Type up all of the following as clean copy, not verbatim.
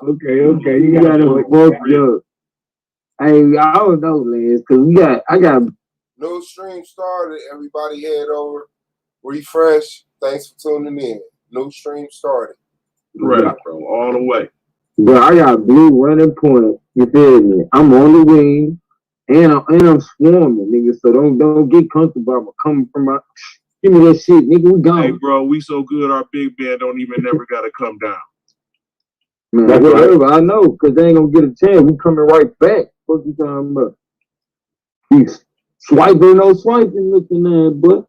Okay. You You got gotta to fuck up. Hey, I don't know, Lance, cause I got. New stream started. Everybody head over. Refresh. Thanks for tuning in. New stream started. Right, bro. All the way. But I got blue running point. You feel me? I'm on the wing, and I'm swarming, nigga. So don't get comfortable. I'm coming from my. Give me that shit, nigga. We gone. Hey, bro, we so good. Our big man don't even never gotta come down. Man, That's whatever. right. I know, cause they ain't gonna get a chance. We coming right back. What you talking about? He's swiping, no swiping, looking at, but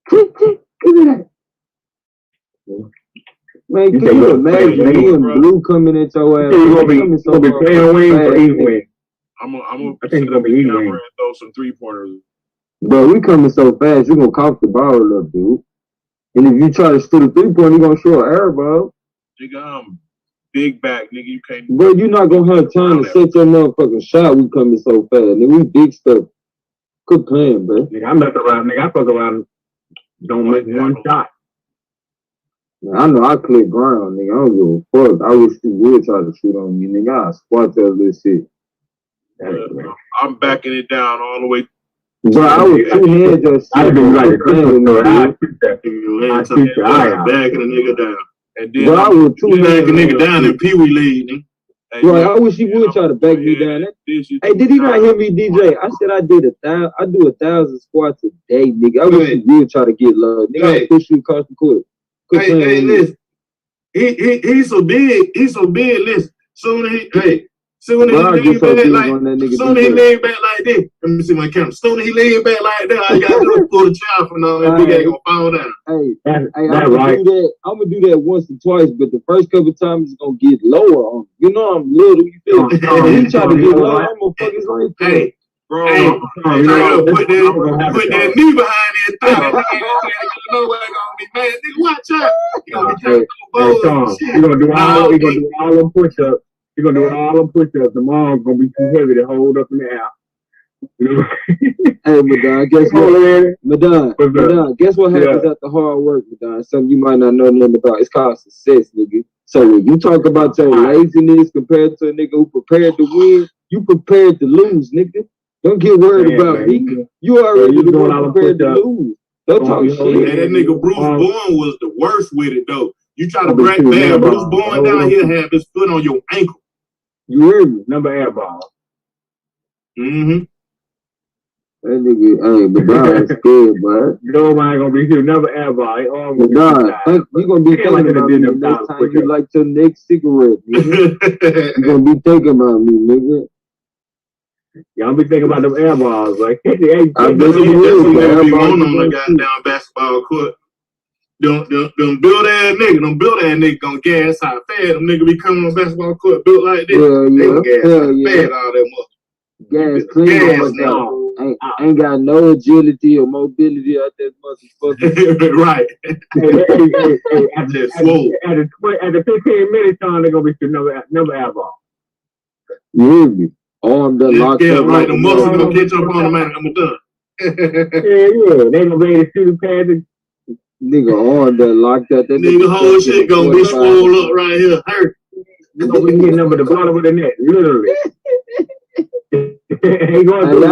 give me that. Man, You can say you you imagine gonna me and bro. Blue coming at your ass? You We gonna coming be playing wings or fast, eating nigga. wings? I'm gonna I think set it's gonna up be the eating camera wings. and throw some 3-pointers. But we coming so fast, you gonna cough the ball up, dude. And if you try to steal a 3-point, you gonna show an air ball. Nigga, I'm big back, nigga. You can't. But you're not gonna have time to set your motherfucking shot. We coming so fast, nigga. We big stuff. Good plan, bro. Nigga, I mess around. Nigga, I fuck around. Don't miss one shot. Man, I know I click ground, nigga. I don't give a fuck. I wish you would try to shoot on me, nigga. I squat that little shit. I'm backing it down all the way. But I would two-hand your shit. I do like a playing with me, Christmas I shoot your eye out. backing a nigga down. And then But I would back a two-hand nigga down in Pee Wee League. Hey, right, I wish he would try to back me down. Hey, did he not hear me, DJ? I said I do 1,000 squats a day, nigga. I wish he would try to get low. Nigga, I push you across the court. Hey, listen. He's so big. Listen. Soon as he lean back like this. Let me see my camera. Soon as he lean back like that, I got to pull the child from now. That big ass gonna fall down. I'm gonna do that once or twice, but the first couple times it's gonna get lower on me. You know I'm little. You feel me? When he try to get lower, I'm gonna fuck his right there. Hey, bro, put that knee behind his thigh. You know what gonna be mad. Nigga, watch out. You gonna be trying to You're gonna do all them push-ups. You're gonna do all them push-ups. The mom's gonna be too heavy to hold up in the air. Hey, Madon, guess what? Madon, guess what happens after hard work, Madon? Something you might not know nothing about. It's called success, nigga. So when you talk about your laziness compared to a nigga who prepared to win, you prepared to lose, nigga. Don't get worried about me. You already the one prepared to lose. Don't talk shit. That nigga Bruce Bowen was the worst with it, though. You try to break bad Bruce Bowen down here, have his foot on your ankle. You hear me? Number air ball. Mm-hmm. That nigga, hey, Madon is scared, bro. Nobody gonna be here. Number air ball. Madon, you gonna be thinking about me the next time you light your next cigarette, nigga. You gonna be thinking about me, nigga. Y'all be thinking about them air balls, like. I bet you will. Be on them the goddamn basketball court. Them build ass nigga gonna gas out fast. Them nigga be coming on basketball court built like this. They gonna gas out fast all that muscle. Gas clean. Ain't got no agility or mobility out that motherfucker. Right. After 15 minutes, they're gonna be number air ball. You hear me? Arm that locked up. Right. The muscle gonna catch up on the man. I'm done. Yeah. They gonna be able to shoot a pad. Nigga arm that locked up. That nigga whole shit gonna be swole up right here. Hurt. You know we getting over the bottom of the net, literally. Ain't going to the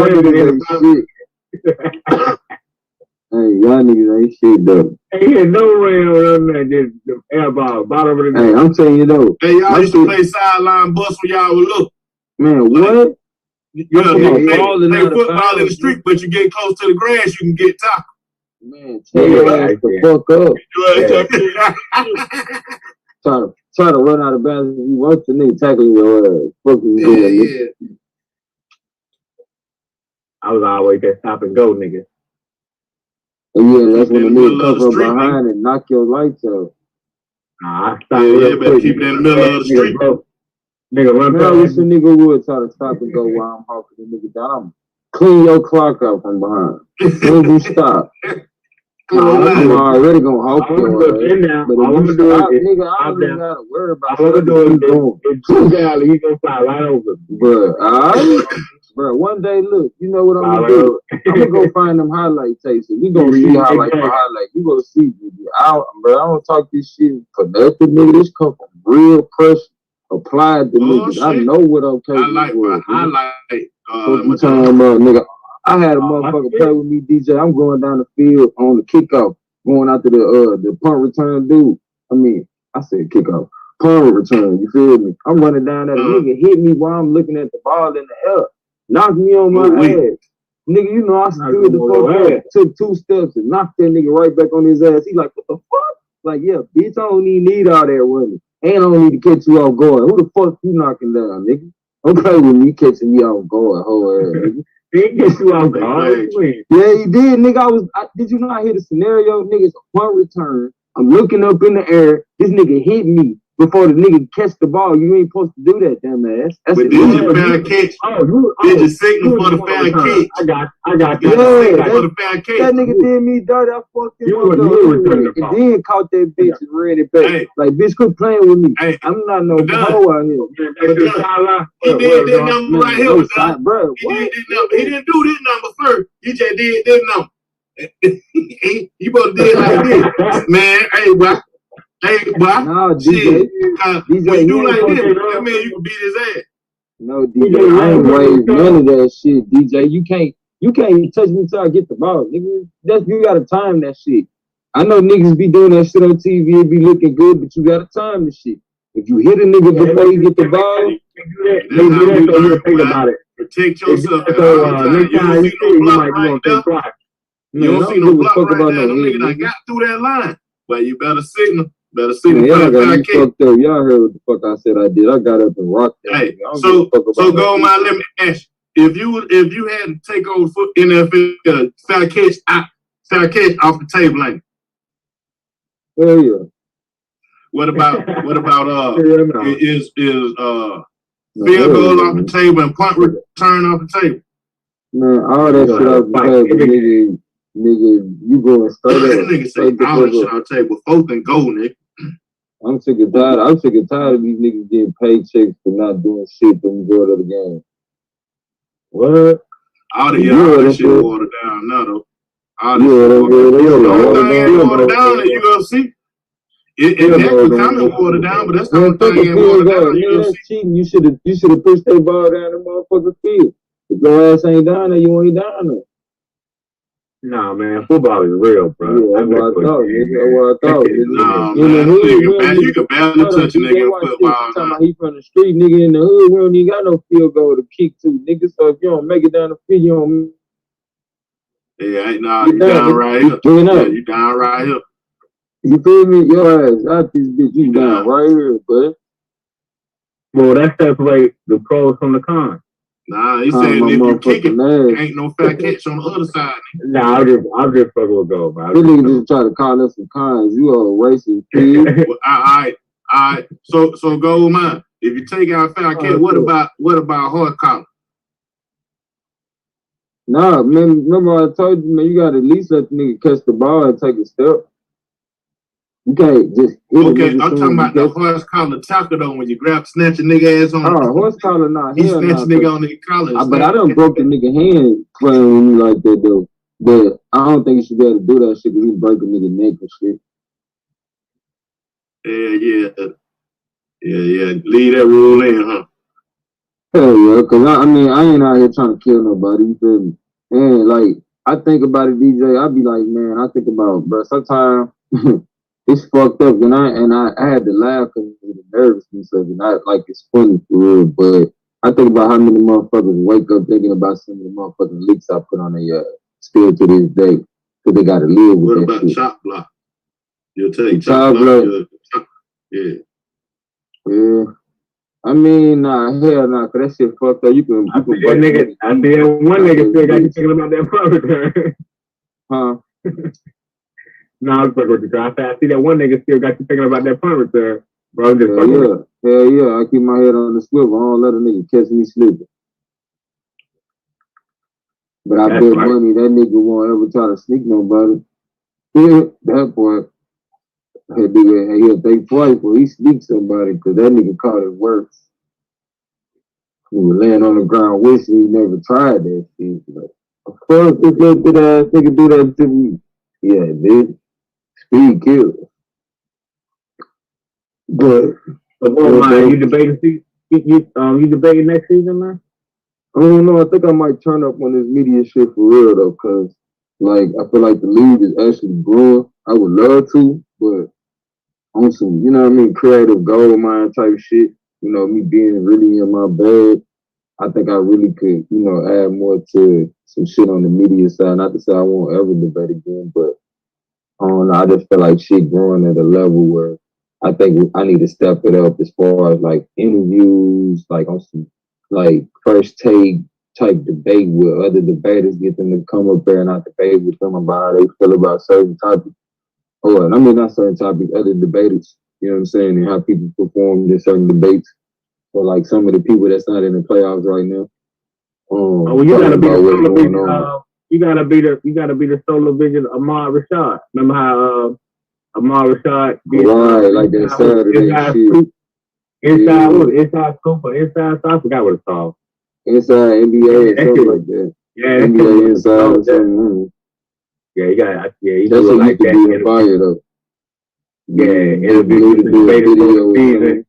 Hey, y'all niggas ain't shit though. Hey, no way on that just the air ball, bottom of the net. Hey, I'm telling you though. Hey, y'all used to play sideline bus when y'all were little. Man, what? Yeah, they football in the street, but you get close to the grass, you can get tackled. Man, tell your ass to fuck up. Try to run out of bounds. You want the nigga tackling your ass. Fucking yeah. I was always that stop and go nigga. Yeah, that's when the nigga come from behind and knock your lights out. Nah, I stopped. Better keep it in the middle of the street. Nigga, run past. I wish a nigga would try to stop and go while I'm hawking the nigga down. Clean your clock out from behind. When you stop. I'm already gonna hawk your ass. But if you stop, nigga, I don't even gotta worry about what I'm gonna do is two guys, he gonna fly right over. Bro, one day, look, you know what I'm gonna do? I'm gonna go find them highlight tapes. We gonna see highlight for highlight. You gonna see, nigga. I don't talk this shit for nothing, nigga. This come from real pressure. applied to niggas. I know what okay was. What you talking about, nigga? I had a motherfucker play with me, DJ. I'm going down the field on the kickoff, going after the punt return dude. I said kickoff. Punt return, you feel me? I'm running down that nigga hit me while I'm looking at the ball in the air. Knocked me on my ass. Nigga, you know I stood the fuck up, took 2 steps and knocked that nigga right back on his ass. He like, what the fuck? Like, yeah, bitch, I don't even need all that running. And I don't need to catch you off guard. Who the fuck you knocking down, nigga? Don't play with me catching me off guard, whole ass, nigga. He didn't get you off guard. Yeah, he did, nigga. Did you not hear the scenario? Nigga, it's a punt return. I'm looking up in the air. This nigga hit me before the nigga catch the ball. You ain't supposed to do that, damn ass. That's but did you fair catch? Did you signal for the fair catch? I got yeah, for the fair catch. That nigga did me dirty. I fucked him up. And then caught that bitch and ran it back. Hey. Like, bitch, quit playing with me. Hey. I'm not no hoe out here. He did this number right here, bro. He didn't do this number first. He just did this number. You supposed to do it like this. Man, hey, bro. Hey, boy. No, DJ. When you do like this, that means you can beat his ass. No, DJ, I ain't wave none of that shit, DJ. You can't touch me till I get the ball, nigga. You gotta time that shit. I know niggas be doing that shit on TV, it be looking good, but you gotta time the shit. If you hit a nigga before you get the ball, you think about it. Protect yourself. You don't see no block right there. You don't see no block right there. Them niggas that got through that line. But you better signal. Y'all got me fucked up. Y'all heard what the fuck I said I did. I got up and rocked that. Hey, so go man, let me ask you. If you had to take over for NFL, fair catch off the table, ain't it? Hell yeah. What about is field goal off the table and punt return off the table? Man, all that shit off the table, nigga, you going straight up. Nigga say all that shit off the table, 4th and goal, nigga. I'm sick and tired of these niggas getting paychecks for not doing shit the majority of the game. What? All that shit watered down now, though. All that shit watered down in UFC. It actually kind of watered down, but that's the only thing ain't watered down in UFC. You should have pushed that ball down the motherfucking field. If your ass ain't down there, you ain't down there. Nah, man, football is real, bro. Yeah, that's what I thought. Nah, man, you can barely touch a nigga in football. Talking about he from the street, nigga in the hood. We don't even got no field goal to kick to, nigga. So if you don't make it down the field, you don't. Yeah, you down right here. Yeah, you down right here. You feel me? Your ass out this bitch, you down right here, bud. Well, that separates the pros from the cons. Nah, he saying if you kick it, ain't no fair catch on the other side. Nah, I'll just fucking with go, bro. This nigga just try to call us some cons. You are a racist kid. Well, all right. So go man. If you take out fair catch, what about horse collar? Nah, man. Remember I told you, man. You gotta at least let the nigga catch the ball and take a step. You can't just hit okay, I'm talking about the horse collar tackle though. When you snatch a nigga ass on. Oh, horse collar, nah. He snatch a nigga on the collar. But I done broke the nigga hand playing with me like that though. But I don't think you should be able to do that shit because you break a nigga neck and shit. Yeah. Leave that rule in, huh? Hell yeah, because I ain't out here trying to kill nobody. You feel me? And like I think about it, DJ. I be like, man, I think about, bro. Sometimes. It's fucked up, and I had to laugh because of the nervousness of it. Like it's funny for real, but I think about how many motherfuckers wake up thinking about some of the motherfucking leaks I put on their still to this day because they got to live with what that about shit. Chop block? You'll take Chop block. Yeah. Yeah. I mean, hell nah, cause that shit fucked up. I see one nigga still got you thinking about that program. Huh? No, I was fucking with you. I see that one nigga still got you thinking about that punt return. Bro, I'm just Hell yeah. I keep my head on the swivel. I don't let a nigga catch me slipping. But I bet money that nigga won't ever try to sneak nobody. Yeah, that part. He'll think twice before he sneaks somebody because that nigga caught it worse. He was laying on the ground wishing he never tried that shit. Like, fuck this little ass nigga do that to me. Yeah, bitch. Speed kills. But So, man, you debating? You debating next season, man? I don't know. I think I might turn up on this media shit for real though, cause like I feel like the league is actually growing. I would love to, but on some, you know what I mean, creative gold mine type shit. You know, me being really in my bag, I think I really could, you know, add more to some shit on the media side. Not to say I won't ever debate again, but I don't know. I just feel like shit growing at a level where I think I need to step it up as far as like interviews, like on some like first take type debate with other debaters, get them to come up there and I debate with them about how they feel about certain topics. Oh, I mean not certain topics, other debaters. You know what I'm saying, and how people perform in certain debates. Or like some of the people that's not in the playoffs right now. Well, you gotta be the solo vision. You gotta be the solo vision of Ahmad Rashad. Remember how Ahmad Rashad did right, like that Saturday shit. Inside Scoop or Inside I forgot what it's called. Inside NBA or something like that. Yeah, NBA Inside or something. Yeah, you got you that's do it like that. Be fire though. Yeah, interview the debaters for the season.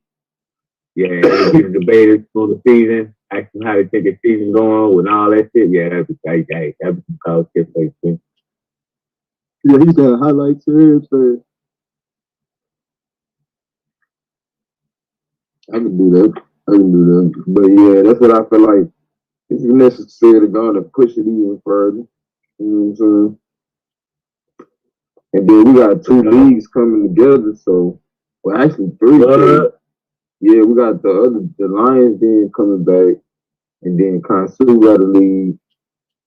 Yeah, interview the debaters for the season. Ask them how they think the season going with all that shit. Yeah, that'd be some college shit place too. Yeah, he's got highlights everything. I can do that. But yeah, that's what I feel like. It's necessary to go to push it even further. You know what I'm saying? And then we got 2 leagues coming together, so well actually 3. Yeah, we got the Lions then coming back, and then Kansu got a league.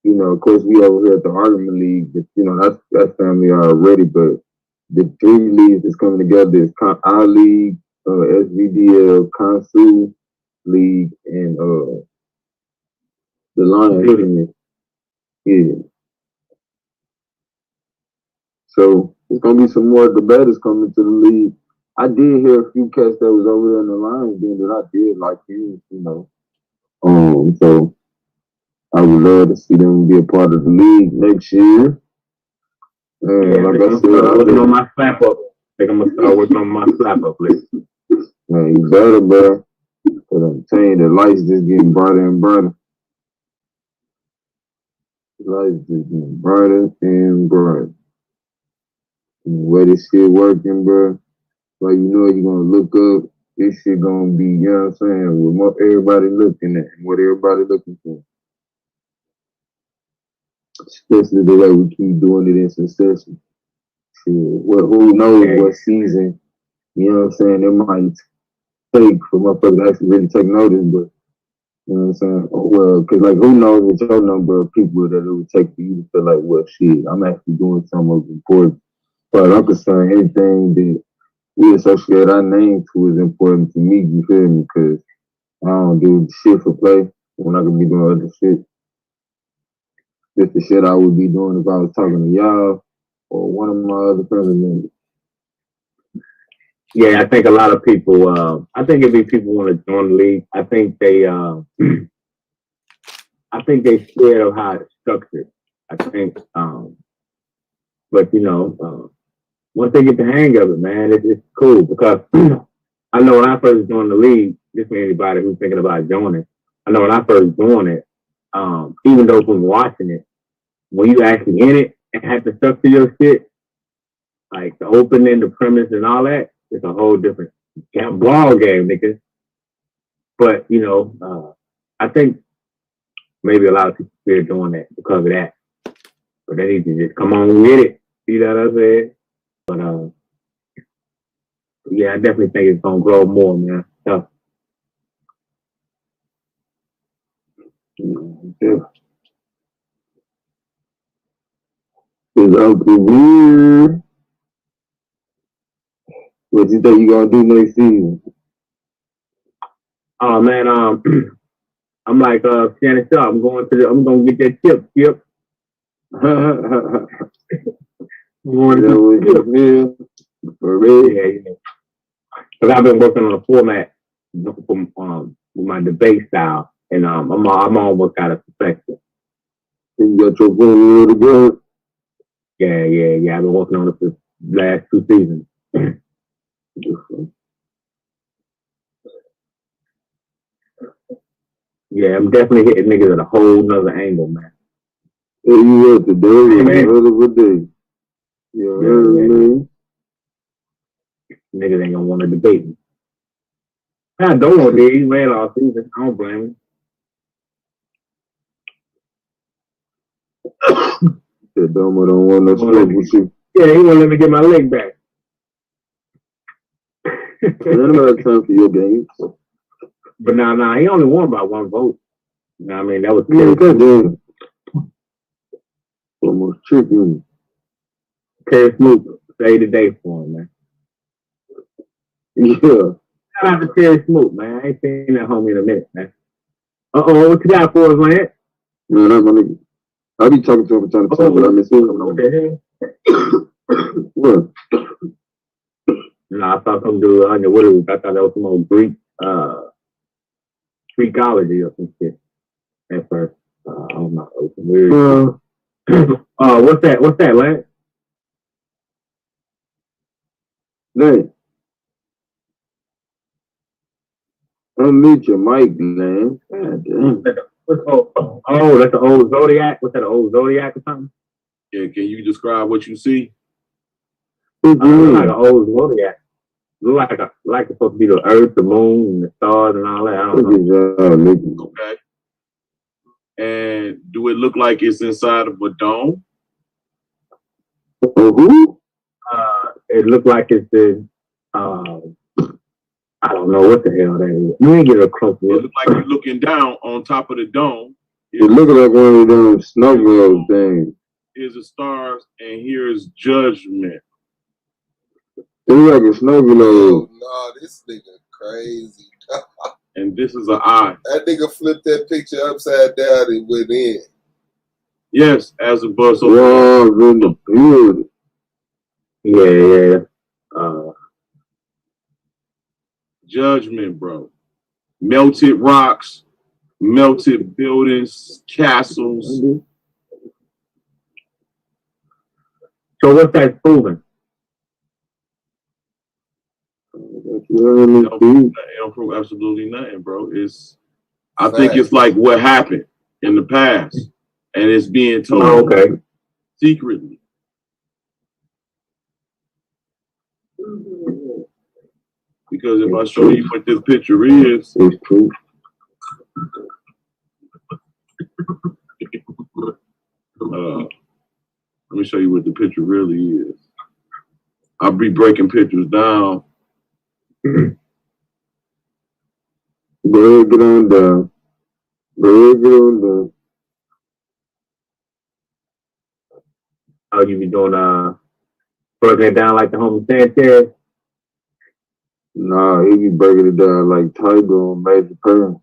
You know, of course we over here at the Argument League, but you know, that's family already, but the 3 leagues that's coming together is our league, SVDL, Kansu League, and the Lions. Yeah. So it's gonna be some more debaters coming to the league. I did hear a few cats that was over there in the Lions then that I did like him, you know. So I would love to see them be a part of the league next year. And like I said, I'm working on my slap up. I think I'm gonna start working on my slap up list. Man, you better, bro. But I'm telling you, the lights just getting brighter and brighter. The lights just getting brighter and brighter. And the way this shit working, bro. Like, you know, you're gonna look up, this shit gonna be, you know what I'm saying, with what everybody looking at and what everybody looking for. Especially the way we keep doing it in succession. Well, who knows what season, you know what I'm saying, it might take for motherfuckers to actually really take notice, but, you know what I'm saying, well, because, like, who knows what your number of people that it would take for you to feel like, well, shit, I'm actually doing something important. But I'm concerned anything that we associate our name to is important to me, you feel me? Because I don't do shit for play when I could be doing other shit. Just the shit I would be doing if I was talking to y'all or one of my other family members. Yeah, I think a lot of people, I think if people want to join the league, I think they scared of how it's structured. I think, but you know, once they get the hang of it, man, it's cool because I know when I first joined the league, just for anybody who's thinking about joining, I know when I first joined it, even though from watching it, when you actually in it and have to structure your shit, like the opening, the premise, and all that, it's a whole different ball game, nigga. But you know, I think maybe a lot of people fear doing that because of that. But they need to just come on with it. See what I said? But yeah, I definitely think it's gonna grow more, man. So, yeah. It's Uncle Weird. What you think you gonna do next season? Oh man, I'm like Shannon Sharp. I'm gonna get that chip. For real? Yeah. Because I've been working on a format with my debate style, and I'm almost out of perfection. You got your formula together? Yeah. I've been working on it for the last 2 seasons. Yeah, I'm definitely hitting niggas at a whole nother angle, man. Hey, you at the day, Hey, man. hell of a day. You heard me? Niggas ain't gonna want to debate me. I don't want to. He ran all season. I don't blame him. That Domo don't want no smoke with you. Yeah, he won't let me get my leg back. Ain't about time for your games. But nah, he only won by 1 vote. You know what I mean? That was goddamn. Almost tripping. Terry Smoot saved the day for him, man. Yeah. Shout out to Terry Smoot, man. I ain't seen that homie in a minute, man. What you got for us, Lance? Man, that's my nigga. I be talking to him from time to time, but I miss him. What the hell? What? Nah, I thought some dude on your Woodard. I thought that was some old Greekology or some shit at first. I don't know. It was weird. What's that, Lance? Lance. Unmute your mic, man. God damn. That's the old Zodiac? What's that, an old Zodiac or something? Yeah, can you describe what you see? Like an old Zodiac. Look like it's supposed to be the Earth, the Moon, and the stars and all that. I don't know. Okay. And do it look like it's inside of a dome? Who? It looked like it's the I don't know what the hell that is. You ain't get a close It look. looks like you're looking down on top of the dome. It looks like one of them snow globe things. Here's the stars, and here's judgment. It looks like a snow globe. Oh, no, this nigga crazy. And this is an eye. That nigga flipped that picture upside down and went in. Yes, as a bus. Wow, in the building. Yeah. Judgment, bro. Melted rocks, melted buildings, castles. So what's that proving? It don't prove absolutely nothing, bro. I think it's like what happened in the past, and it's being told secretly. Because if I show you what this picture is, it's true. Let me show you what the picture really is. I'll be breaking pictures down. Break it on down. Break it on down. How you be doing breaking it down like the homie Sanchez? Nah, he be breaking it down like Tiger on Major Payne.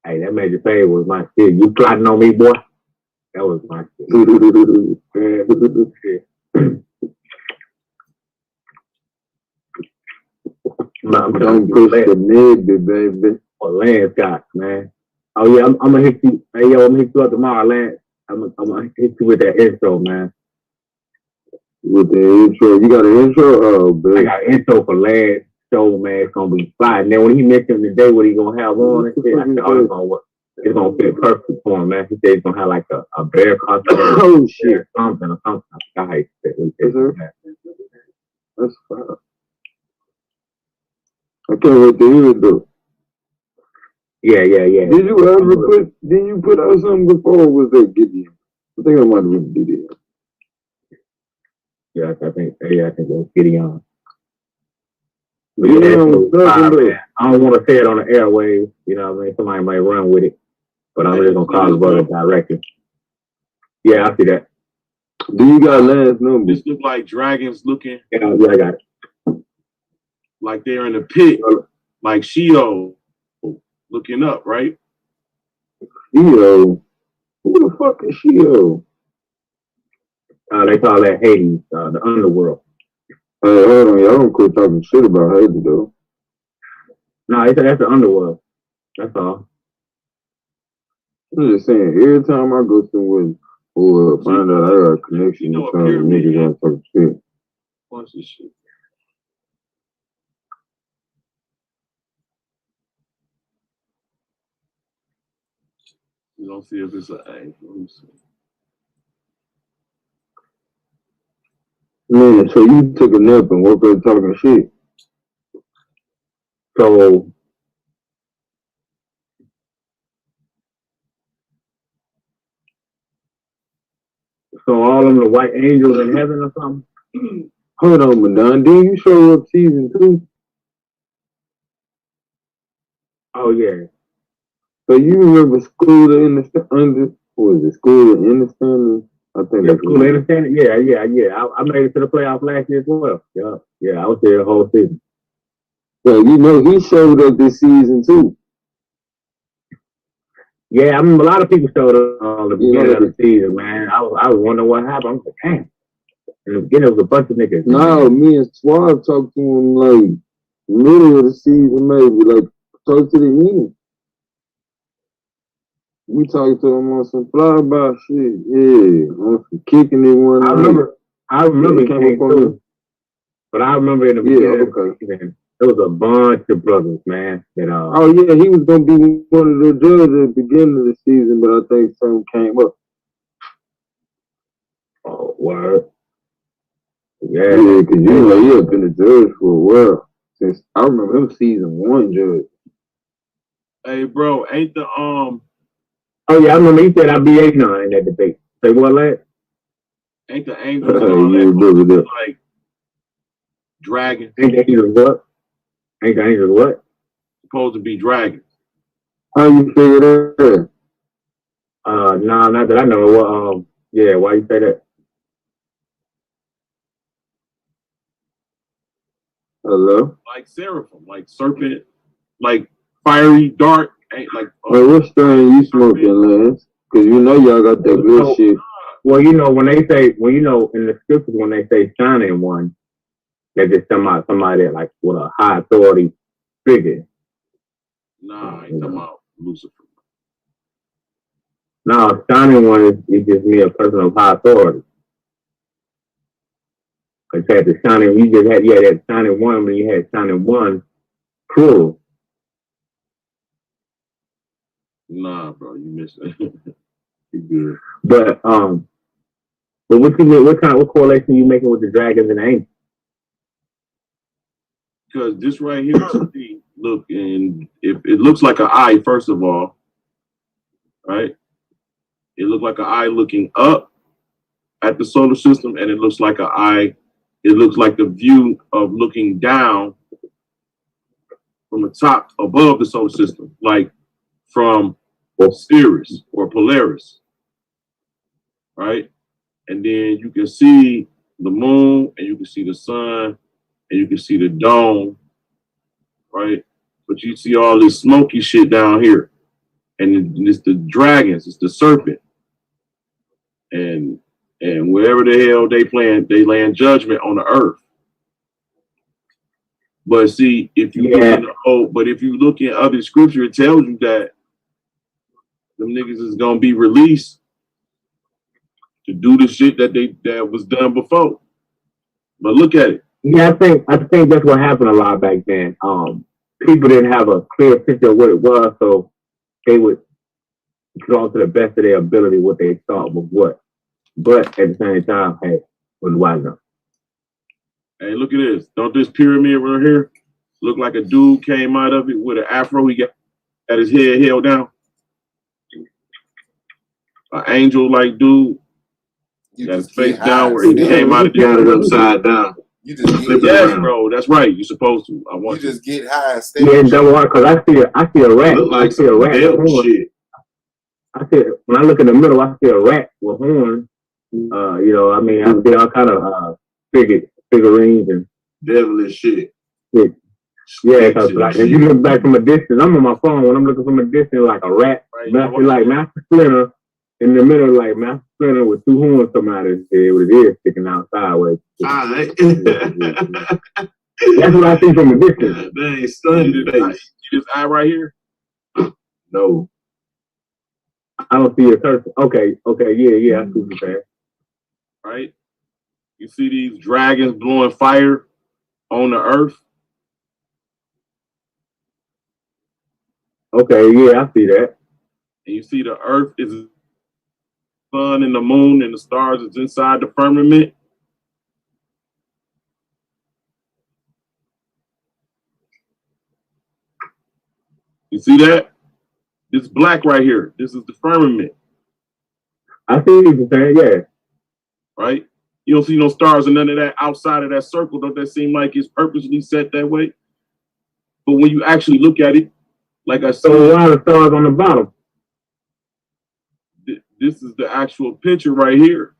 Hey, that Major Payne was my shit. You plotting on me, boy? That was my shit. Don't push the mid, baby. Or Lance Scott, man. Oh yeah, I'm gonna hit you. Hey yo, I'm gonna hit you up tomorrow, Lance. I'm gonna hit you with that intro, man. With the intro, you got an intro? Oh, baby. I got an intro for Lance show, man. It's gonna be fine. And then when he mentioned the day what he gonna have on and shit, I said, oh, it's gonna work. It's gonna fit perfect for him, man. He said he's gonna have like a bear costume. Oh shit. Something. I forgot how he said it. That's fine. I can't wait to hear it though. Yeah. Did you put out something before or was that Gideon? I think I might have been Gideon. Yeah, I think it was Gideon. But yeah, I don't want to say it on the airwaves, you know what I mean? Somebody might run with it. But I'm just gonna call the brother directly. Yeah, I see that. Do you got Lance number? This look like dragons looking. Yeah, I got it. Like they're in a pit, like Sheol looking up, right? Sheol? Who the fuck is Sheol? They call that Hades, the underworld. Hey, hold on, y'all don't quit talking shit about Hades though. No, that's the underworld. That's all. I'm just saying, every time I go somewhere or find out I got a connection with some niggas gonna talk shit. What's this shit? We don't see if it's an angel. Let me see. Man, so you took a nap and woke up talking shit. So all of them the white angels in heaven or something? Hold on, Madonna. Didn't you show up season 2? Oh yeah. So you remember School of School of Understanding? I think that's School of Understanding. Yeah. I made it to the playoffs last year as well. Yeah. I was there the whole season. So you know he showed up this season too. Yeah, I mean a lot of people showed up on the beginning of the season, man. I was wondering what happened. I was like, damn. In the beginning, it was a bunch of niggas. No, me and Suave talked to him like middle of the season, maybe like close to the end. We talked to him on some flyby shit, yeah, on some kicking it one night. I remember he came through, but I remember in the beginning of the season, there was a bunch of brothers, man. That oh yeah, he was gonna be one of the judges at the beginning of the season, but I think something came up. Oh, word. Yeah, because you know he had been a judge for a while. Since I remember him season 1 judge. Hey, bro, ain't the Oh yeah, I remember he said I'd be 8-9 in that debate. Say what, lad? Ain't the angels and all that like dragons? Ain't the angels what? Ain't the angels what? Supposed to be dragons. How you figure that? Nah, not that I know. Well, yeah, why you say that? Hello? Like seraphim, like serpent, like fiery dart. Ain't like. Hey, what strain you smoking, Lance? Because you know y'all got that good shit. Well, you know when they say, in the scriptures when they say shining one, they're just talking about somebody like with a high authority figure. Nah, I ain't talking about Lucifer. No, shining one is just me, a person of high authority. Cause you had the shining, you had that shining one, when you had shining one, cruel. Nah, bro, you missed it. You good. But what correlation you making with the dragons and the angels? Because this right here, look, and if it looks like an eye, first of all, right? It looks like an eye looking up at the solar system, and it looks like an eye. It looks like the view of looking down from the top above the solar system, like from Sirius or Polaris, right? And then you can see the moon, and you can see the sun, and you can see the dome, right? But you see all this smoky shit down here, and it's the dragons, it's the serpent, and wherever the hell they land judgment on the earth. But see, if you look in other scripture, it tells you that them niggas is gonna be released to do the shit that was done before. But look at it. Yeah, I think that's what happened a lot back then. People didn't have a clear picture of what it was, so they would draw to the best of their ability what they thought was what. But at the same time, hey, what do I know? Hey, look at this. Don't this pyramid right here look like a dude came out of it with an afro? He got his head held down. An angel-like dude. You got his face downward. He came out of it. Got it upside down. You just get yes, bro. That's right. You're supposed to. I want you just get high and stay. Yeah, double R, because I see a rat. Look like I see a rat with horns. Shit. When I look in the middle, I see a rat with horns. I see all kind of figurines and devilish shit. Yeah, because like if you look back from a distance, I'm on my phone. When I'm looking from a distance, like a rat, like Master Splinter in the middle, like Master Splinter with 2 horns coming out of his head with his ears sticking out sideways. That's what I see from a distance. They ain't stunned today. You see this eye right here? No. I don't see a person. Okay, yeah, I see what you're saying. Right? You see these dragons blowing fire on the earth? Okay, yeah, I see that. and you see the earth is the sun and the moon and the stars is inside the firmament. You see that? This black right here. This is the firmament. I see what you're saying, yeah. Right? You don't see no stars and none of that outside of that circle. Don't that seem like it's purposely set that way? But when you actually look at it, like I said, So why the stars on the bottom? This is the actual picture right here.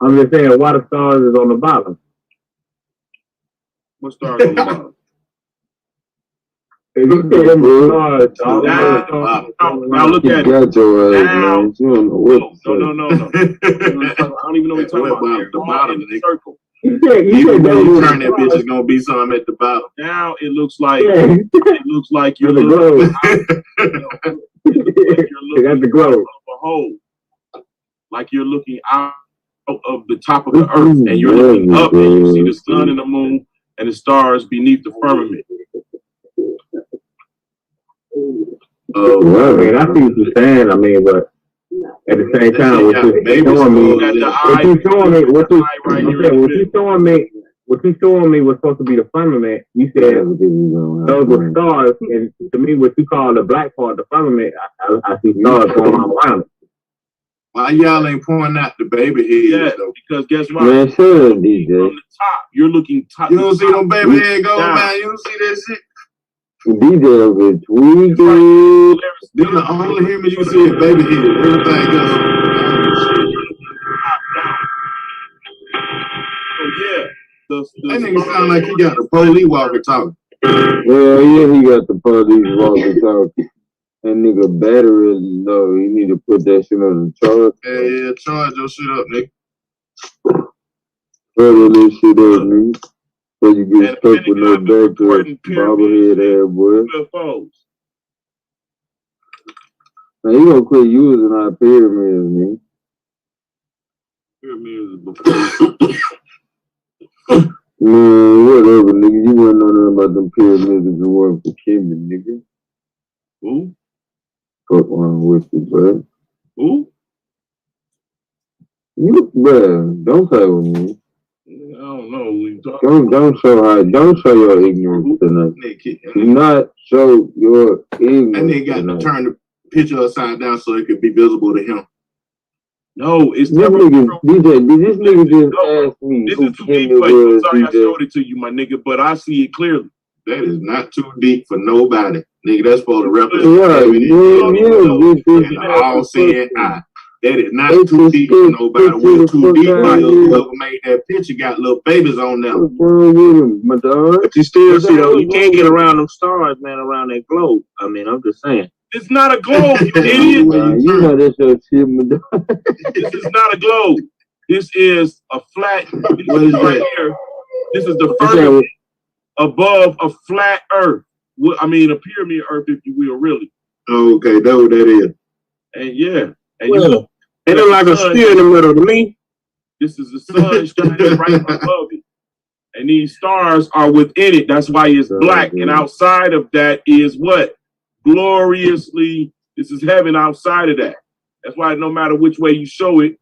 I'm just saying, why the stars is on the bottom? What stars on the bottom? If you say them stars, Now look at it. Got your ass, Now, man. You don't know what to no. I don't even know what you're talking about. The bottom, in the circle. You said Even when you those turn that bitch, it's gonna be something at the bottom. Now it looks like Yeah. you're The looking globe. you're They got the globe. out of a hole. Like you're looking out of the top of the earth and you're looking up and you see the sun and the moon and the stars beneath the firmament. Well, I mean, I see what you're saying. I mean, but at the same time, what you're showing me, what you showing me was supposed to be the firmament. You said those were stars, and to me, what you call the black part, the firmament, I see stars going all around it. Why y'all ain't pointing out the baby heads though? Because guess what? Man, sure, From DJ. the top, you're looking top. You don't see no baby head go, Down. man. You don't see that shit. DJ over tweaking. This the only human you see is baby head. Everything else. So yeah, That nigga sound like he got the police walker talking. Yeah, he got the police walking talking. That nigga battery low. You need to put that shit on the charge. Yeah, charge your shit up, nigga. Further this shit up, nigga. So you get And stuck with no battery. Bobblehead ass boy. UFOs. Now you gonna quit using our pyramids, man. Pyramids before. Man, whatever, nigga. You wouldn't know nothing about them pyramids if it wasn't for Kimmy, nigga. Who? Fuck wrong with you, bro. Who? You, bro, don't play with me. I don't know who you talking Don't show your ignorance tonight. Do not show your ignorance. That nigga got to turn the picture upside down so it could be visible to him. No, it's This nigga, DJ, did this nigga just ask me This who is too deep Kimmy for you. I'm was, sorry I DJ? showed it to you, my nigga, but I see it clearly. That is not too deep for nobody. Nigga, that's for the represent Right, an all-seeing eye. That is not too deep for nobody. What's too deep for whoever made that picture got little babies on them. What's wrong with him, my dog? But you still see though, you can't get around them stars, man, around that globe. I mean, I'm just saying. It's not a globe, you idiot. You know that's your shit, my dog. This is not a globe. This is a flat. This is right here. This is the firmament above a flat earth. I mean, a pyramid earth, if you will, really. Okay, that's what that is. And yeah, and Well, you look. It look like a spear in the middle to me. This is the sun shining right above it. And these stars are within it. That's why it's black. And outside of that is what? Gloriously, this is heaven outside of that. That's why no matter which way you show it,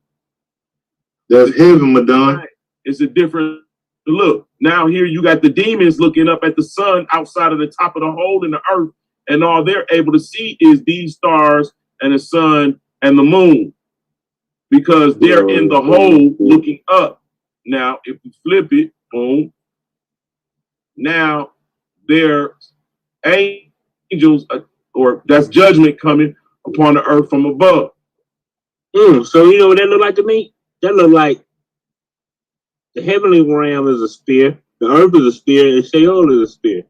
That's heaven, Madonna. it's a different look. Now here you got the demons looking up at the sun outside of the top of the hole in the earth. And all they're able to see is these stars and the sun and the moon. Because they're in the hole looking up. Now, if we flip it, boom. Now, there's angels, or that's judgment coming upon the earth from above. So you know what that look like to me? That look like the heavenly realm is a spear, the earth is a spear, and Sheol is a spear.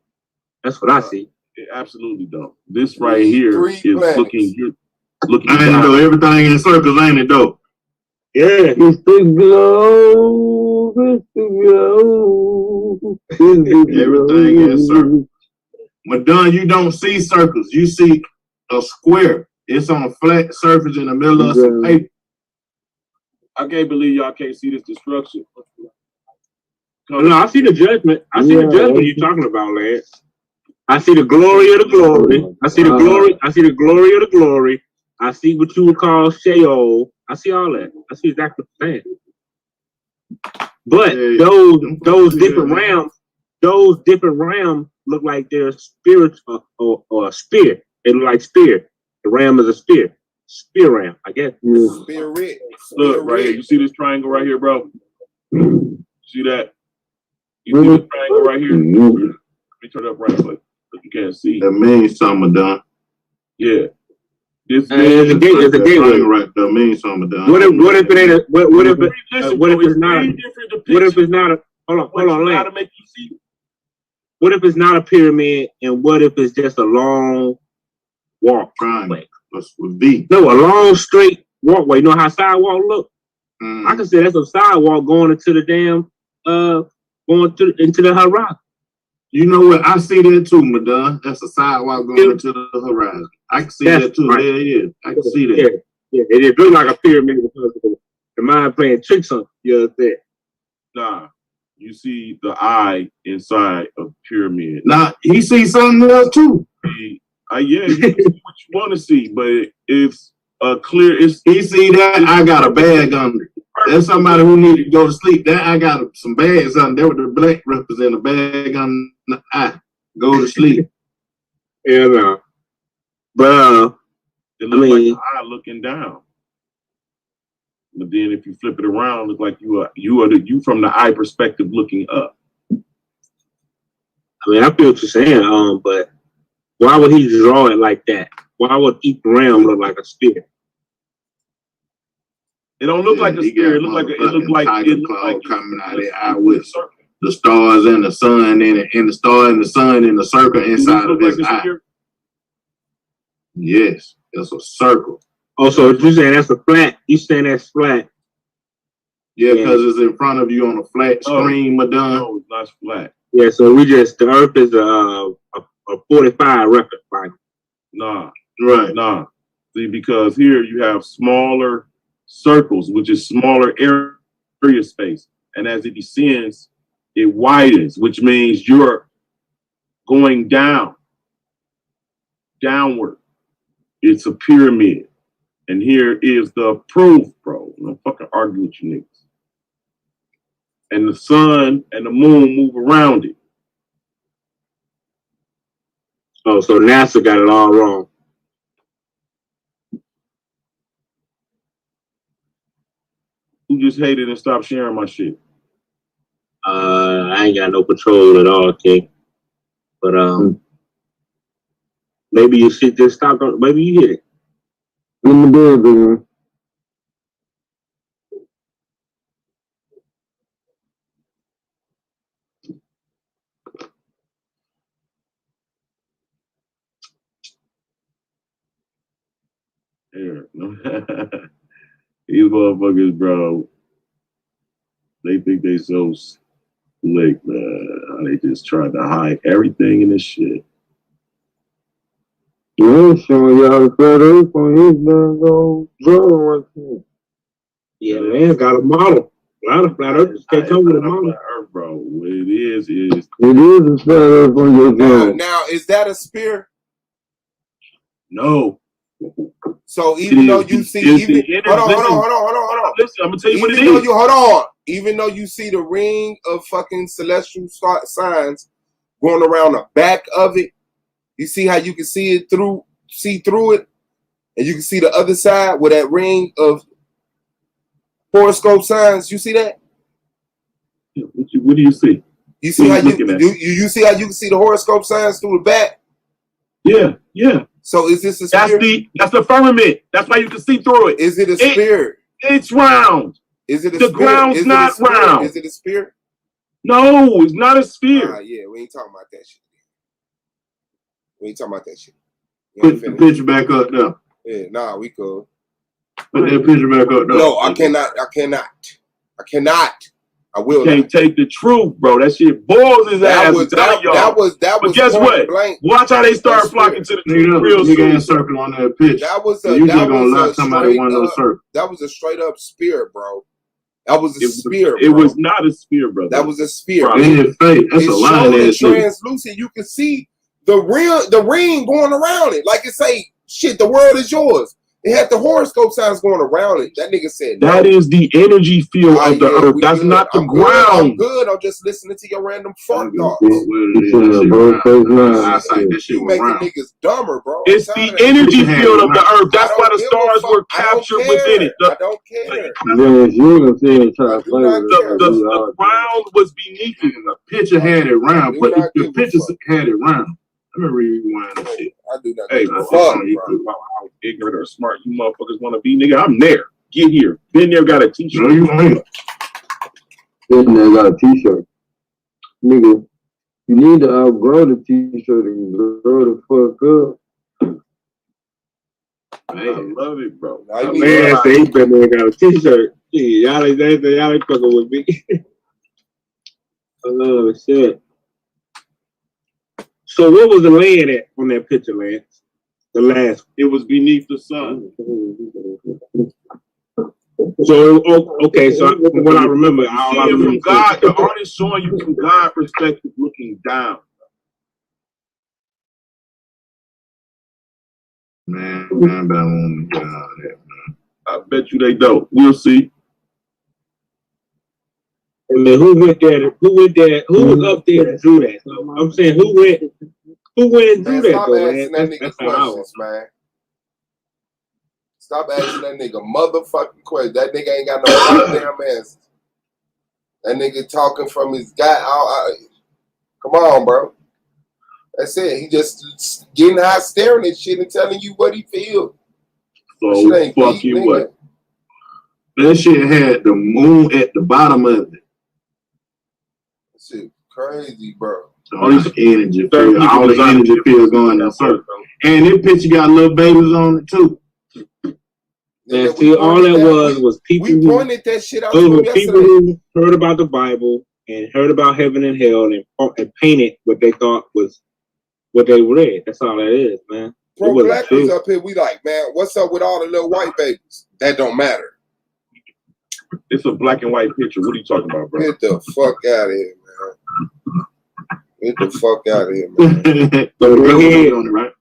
That's what I see. It absolutely don't. This right here is looking. You're looking. I ain't know everything in circles, ain't it though? Yeah. It's the globe, it's the globe, it's the Everything in globe. circles. Madonna, you don't see circles. You see a square. It's on a flat surface in the middle of some paper. I can't believe y'all can't see this destruction. No, I see the judgment. I see the judgment you're talking about, Lance. I see the glory of the glory. I see the glory. I see the glory of the glory. I see what you would call Sheol. I see all that. I see exactly what you're saying. But those different realms look like they're spirits or a spear. They look like spear. The ram is a spear. Spear ram, I guess. Spirit. Look right here. You see this triangle right here, bro? See that? You see this triangle right here? Let me turn it up right quick. You can't see. That means something, done. Yeah. This It's a gateway. Right there means something, done. What if it ain't a, what if it, what if it's not a, what if it's not a, hold on, Lane. To make you see. What if it's not a pyramid, and what if it's just a long walk? Triangle. That's with V. No, a long straight walkway. You know how sidewalk look? I can say that's a sidewalk going into the damn into the horizon. You know what? I see that too, Madonna. That's a sidewalk going into the horizon. I can see that too. Right. Yeah, yeah. I can see that. Yeah, it look like a pyramid because of the mind playing tricks on you there. Nah. You see the eye inside of the pyramid. Now he sees something else too. Yeah, you can see what you want to see, but it's clear. He see that I got a bag under. There's somebody who needs to go to sleep. That I got some bags under. There with the black represent a bag on the eye. Go to sleep. Yeah, no. But it looks like the eye looking down. But then if you flip it around, it look like you from the eye perspective looking up. I mean, I feel what you're saying, but why would he draw it like that? Why would each ram look like a spear? It don't look like a spear. It look like coming out of their eye with the stars and the sun in it, and the star and the sun in the circle inside of his eye. Yes, that's a circle. Oh, so you're saying that's a flat? You saying that's flat? Yeah, because it's in front of you on a flat screen, Madonna. No, it's not flat. Yeah, so the Earth is a 45 record, right? Nah, right, nah. See, because here you have smaller circles, which is smaller area space, and as it descends, it widens, which means you're going downward. It's a pyramid. And here is the proof, bro. Don't fucking argue with you niggas. And the sun and the moon move around it. Oh, so NASA got it all wrong. Who just hated and stopped sharing my shit? I ain't got no control at all, King. But maybe you should just stop. Maybe you hit it. In the building. Here. These motherfuckers, bro, they think they so slick, man. They just tried to hide everything in this shit. Yeah, showing y'all the flat earth on his dang drawing right there. Yeah, man's got a model. A lot of flat earthers can't come with a model. Earth, bro. What it is a flat earth on your drawing. Now, is that a spear? No. So even though you see, hold on. Listen, I'm gonna tell you what it is. Hold on. Even though you see the ring of fucking celestial signs going around the back of it, you see how you can see through it, and you can see the other side with that ring of horoscope signs. You see that? What do you see? You see how you see how you can see the horoscope signs through the back? Yeah. So is this a spear? That's the firmament. That's why you can see through it. Is it a spear? It's round. Is it a the spear? ground's not round. Is it a spear? No, it's not a spear. Yeah, we ain't talking about that shit. We ain't talking about that shit. Put the picture back up there. Yeah, nah, we could. Put that picture back up there. No, I cannot. I will not. Can't take the truth, bro. That shit boils his ass. That was but guess what? Blank. Watch how they start flocking to the real nigga ain't circle on that pitch. That was you just gonna lock somebody one of those circles. That was a straight up spear, bro. That was a spear. It was not a spear, brother. That was a spear. In his face. That's a line. It's translucent. You can see the ring going around it. Like it say, shit, the world is yours. It had the horoscope signs going around it. That nigga said no. That is the energy field of the earth. That's good. not the I'm ground. good. I'm just listening to your random fuck thoughts. You making niggas dumber, bro. It's the energy field of the earth. That's why the stars were captured within it. I don't care. The ground was beneath it. The picture had it round, but the picture had it round. Let me rewind this shit. I do not. Hey, fuck you, bro. How ignorant or smart you motherfuckers want to be, nigga. I'm there. Get here. Been there, got a t-shirt. No, you ain't. Been there, got a t-shirt. Nigga, you need to outgrow the t-shirt and grow the fuck up. I love it, bro. Man, say he been there, got a t-shirt. Y'all ain't fucking with me. Oh, shit. So what was the land at on that picture, Lance? The last. It was beneath the sun. So okay, so from what I remember, from God, the artist showing you from God perspective, looking down. Man, I don't want to get out of that, man. I bet you they don't. We'll see. I mean, who went there? Who was up there to do that? So I'm saying, who went and do that? Stop asking that nigga That's questions, man. Stop asking that nigga motherfucking questions. That nigga ain't got no goddamn answers. That nigga talking from his guy. Come on, bro. That's it. He just getting high, staring at shit and telling you what he feels. So fuck you, what? That shit had the moon at the bottom of it. Shit crazy, bro. All this energy, all the energy feels going in a circle. And this picture got little babies on it too. And see, all that was people we pointed that shit out. Those were people who heard about the Bible and heard about heaven and hell and painted what they thought was what they read. That's all that is, man. Pro black was up here. We like, man, what's up with all the little white babies? That don't matter. It's a black and white picture. What are you talking about, bro? Get the fuck out of here, man. Get the fuck out of here, man.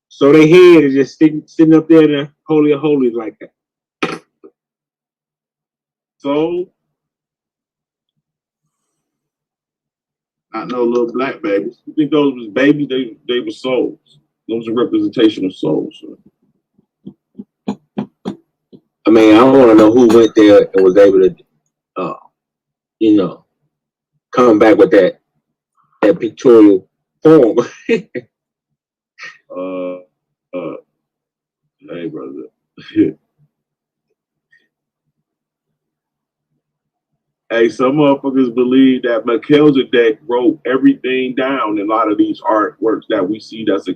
So they head is just sitting up there in the Holy of Holies like that. So, not no little black babies. You think those was babies? They were souls. Those are representation of souls. I mean, I want to know who went there and was able to, come back with that pictorial form. Hey, brother. Hey, some motherfuckers believe that Melchizedek wrote everything down in a lot of these artworks that we see that's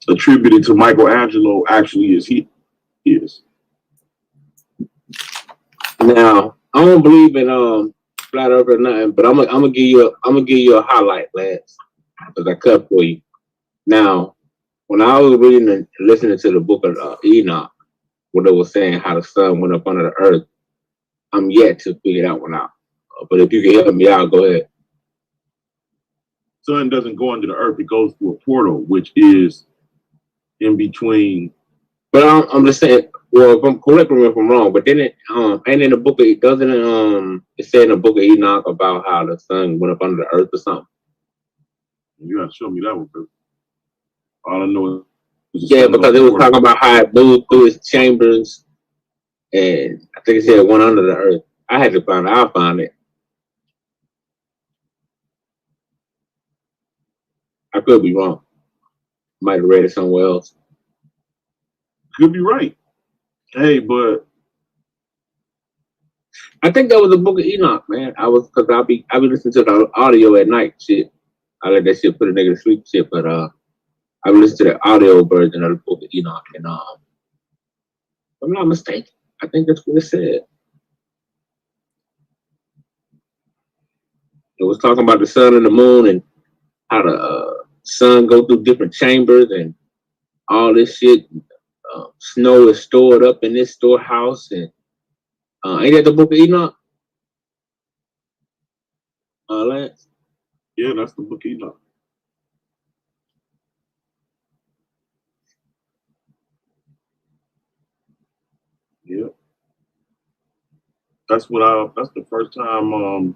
attributed to Michelangelo actually is. Now, I don't believe in flat earth or nothing, but I'm gonna give you a highlight, Lance, because I cut for you. Now, when I was reading and listening to the book of Enoch, what it was saying how the sun went up under the earth, I'm yet to figure that one out. But if you can help me out, go ahead. Sun doesn't go under the earth; it goes through a portal, which is in between. But I'm just saying. Well, if I'm correct me if I'm wrong, but then it and in the book it doesn't it said in the book of Enoch about how the sun went up under the earth or something. You gotta show me that one, because all I know is because it was talking about how it moved through its chambers, and I think it said one under the earth. I had to find it. I'll find it. I could be wrong. Might have read it somewhere else. Could be right. Hey, but I think that was the book of Enoch, man. Because I be listening to the audio at night. Shit, I let that shit put a nigga to sleep. Shit, but I be listening to the audio version of the book of Enoch, and if I'm not mistaken, I think that's what it said. It was talking about the sun and the moon and how the sun go through different chambers and all this shit. Snow is stored up in this storehouse, and ain't that the book of Enoch? Lance? Yeah, that's the book of Enoch. That's the first time.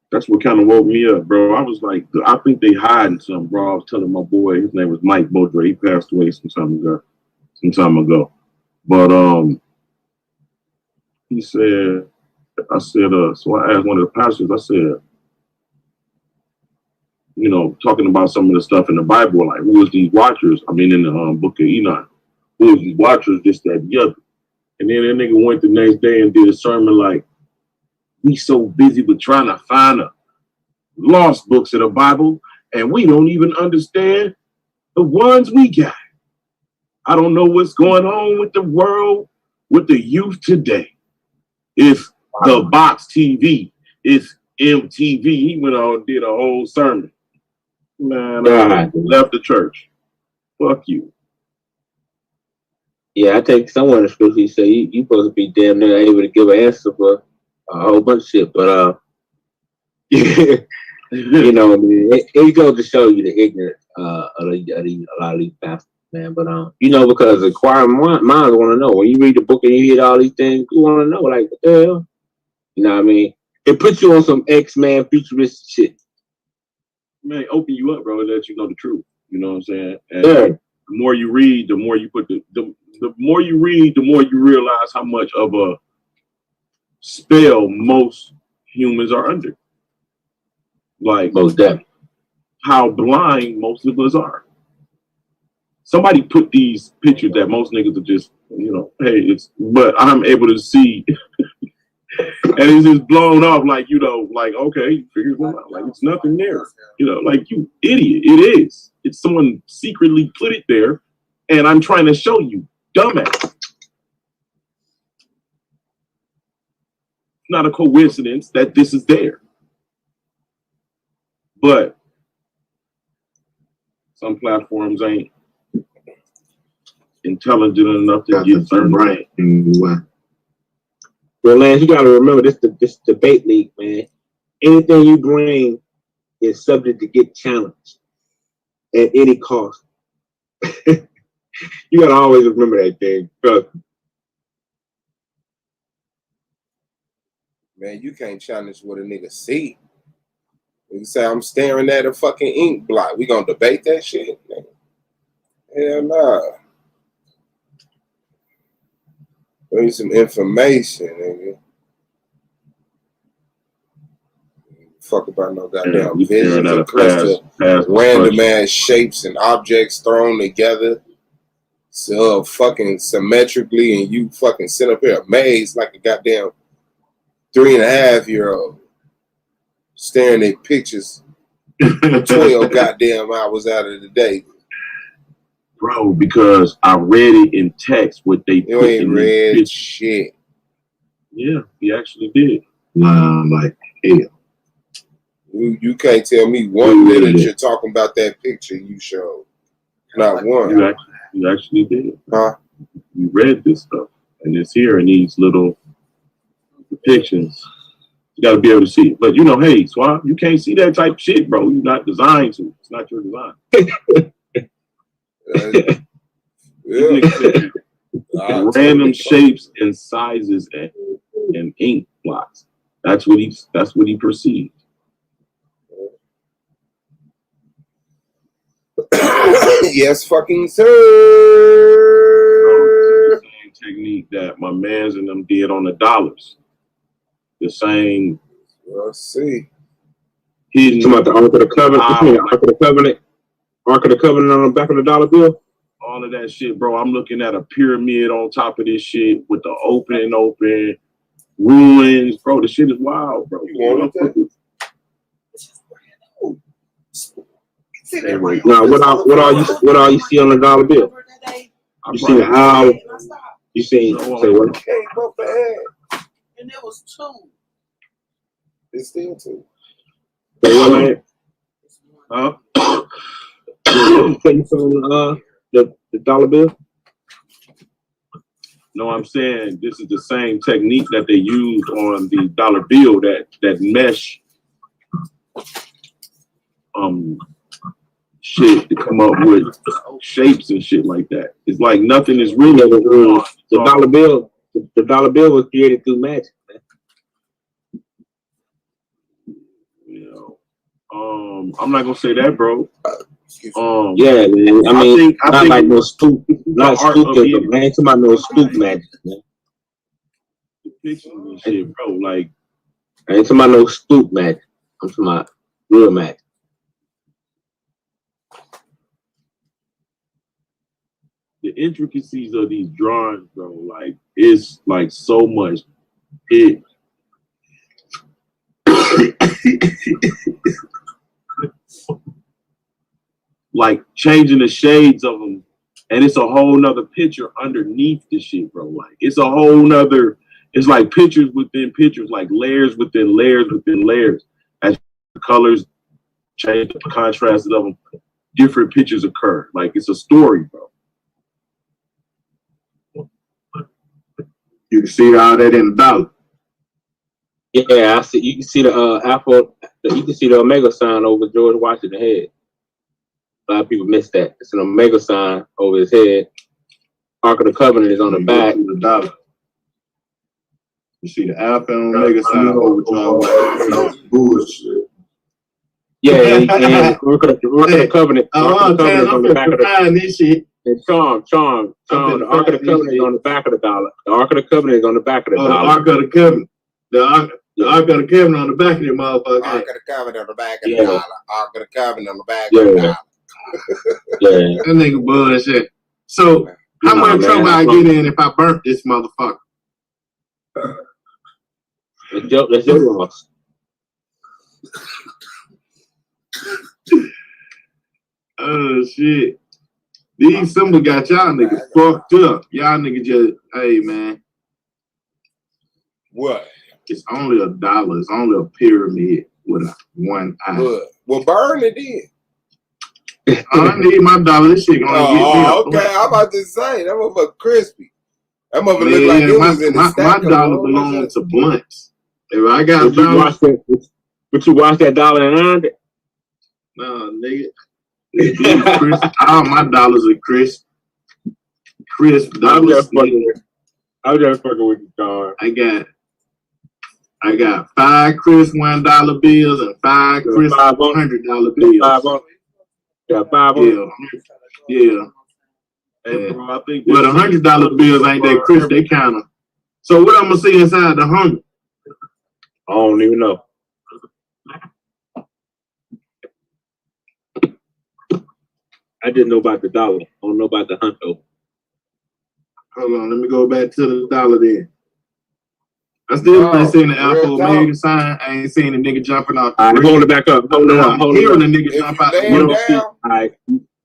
That's what kind of woke me up, bro. I was like, I think they hiding something, bro. I was telling my boy, his name was Mike Bodre. He passed away some time ago. But he said, so I asked one of the pastors, I said, you know, talking about some of the stuff in the Bible, like who is these watchers? I mean, in the book of Enoch, who is these watchers, this, that, the other. And then that nigga went the next day and did a sermon like, we so busy with trying to find the lost books of the Bible, and we don't even understand the ones we got. I don't know what's going on with the world, with the youth today. It's the box TV. It's MTV. He went on and did a whole sermon. Man, I left the church. Fuck you. Yeah, I think someone in the scripture say you supposed to be damn near able to give an answer for a whole bunch of shit, but you know, it goes to show you the ignorance a lot of these pastors, man. But you know, because inquiring minds want to know. When you read the book and you hear all these things, you want to know, like, what the hell? You know what I mean? It puts you on some X-Man futuristic shit. Man, open you up, bro, and let you know the truth. You know what I'm saying? And yeah. The more you read, the more you put the more you read, the more you realize how much of a spell most humans are under. Like, most definitely. How blind most of us are. Somebody put these pictures that most niggas are just, you know, hey, but I'm able to see, and it's just blown off, like, you know, like, okay, figure it out. Like, it's nothing there. You know, like, you idiot. It is. It's someone secretly put it there, and I'm trying to show you, dumbass. Not a coincidence that this is there. But some platforms ain't intelligent enough to get certain right. Well, Lance, you gotta remember this debate league, man. Anything you bring is subject to get challenged at any cost. You gotta always remember that thing. Man, you can't challenge what a nigga see. You say I'm staring at a fucking ink blot. We gonna debate that shit? Hell nah. Give me some information, nigga. Fuck about no goddamn visions of crystal, random ass shapes and objects thrown together, so fucking symmetrically, and you fucking sit up here amazed like a goddamn 3.5-year-old staring at pictures 12 goddamn hours out of the day. Bro, because I read it in text what they you put ain't in read shit. Yeah, he actually did. Like, hell. You can't tell me one literature talking about that picture you showed. Not one. You actually did. Huh? You read this stuff, and it's here in these little depictions. You got to be able to see it. But, you know, hey, Swab, you can't see that type of shit, bro. You're not designed to. It's not your design. Yeah. Random shapes and sizes and ink blots. That's what he perceived. Yes, fucking sir. The same technique that my mans and them did on the dollars. The same. Let's see. You talking about the Ark of the Covenant? Ark of the Covenant on the back of the dollar bill? All of that shit, bro. I'm looking at a pyramid on top of this shit with the open ruins, bro. The shit is wild, bro. You want that? Anyway, now what all you see on the dollar bill? You see the owl. You see say what? And there was 2. It's still 2. Huh? The dollar bill? No, I'm saying this is the same technique that they used on the dollar bill, that mesh shit to come up with shapes and shit like that. It's like nothing is really going on. The The dollar bill was created through magic, man. You know, I'm not gonna say that, bro. Yeah, man. I mean, I not think like no spook, not art spook, of but it. man, talking about no spook magic, man. The pictures and shit, bro. Like, I ain't talking about no spook magic. I'm talking about real magic. the intricacies of these drawings, bro. Like, it's like so much. It. Like changing the shades of them, and it's a whole nother picture underneath the shit, bro. Like it's a whole nother. It's like pictures within pictures, like layers within layers within layers. As the colors change, the contrast of them, different pictures occur. Like it's a story, bro. You can see all that in the dollar. Yeah, I see. You can see the Apple. You can see the Omega sign over George Washington's head. A lot of people miss that. It's an Omega sign over his head. Ark of the Covenant is on the back. The dollar. You see the Alpha and Omega sign over George. Bullshit. Yeah, and Ark of the Covenant. Ark of the Covenant is on the back of the. This shit. And Charm. The Ark of the Covenant is on the back of the dollar. The Ark of the Covenant is on the back of the dollar. The Ark of the Covenant. The Ark of the Covenant on the back of the motherfucker. Ark of the Covenant on the back of the dollar. Ark of the Covenant on the back of the dollar. Yeah. That nigga bullshit. So, how much trouble I get in if I burnt this motherfucker? That's your loss. Oh, shit. These symbols got y'all niggas fucked up. Y'all niggas just, hey, man. What? It's only $1. It's only a pyramid with one eye. What? Well, burn it then. I need my dollar. This shit gonna get me. Okay. I'm about to say that motherfucker crispy. That motherfucker look like it was in the stack. My dollar belongs to blunts. If I got dollars, but you watch that dollar and earned it? No, nigga. All my dollars are crisp. Crisp dollars. I'm just fucking with you, John. I got 5 crisp $1 bills and 5 crisp $100 bills. Yeah, 5 on. Yeah. And I think well, the $100 bills ain't that crisp. They kind of. So what I'm gonna see inside the 100? I don't even know. I didn't know about the dollar. I don't know about the hunt though. Hold on, let me go back to the dollar then. I still ain't seen the Alpha Omega sign. I ain't seen the nigga jumping off. All right, hold it back up. Hold it up. Hold it up. The nigga jump out.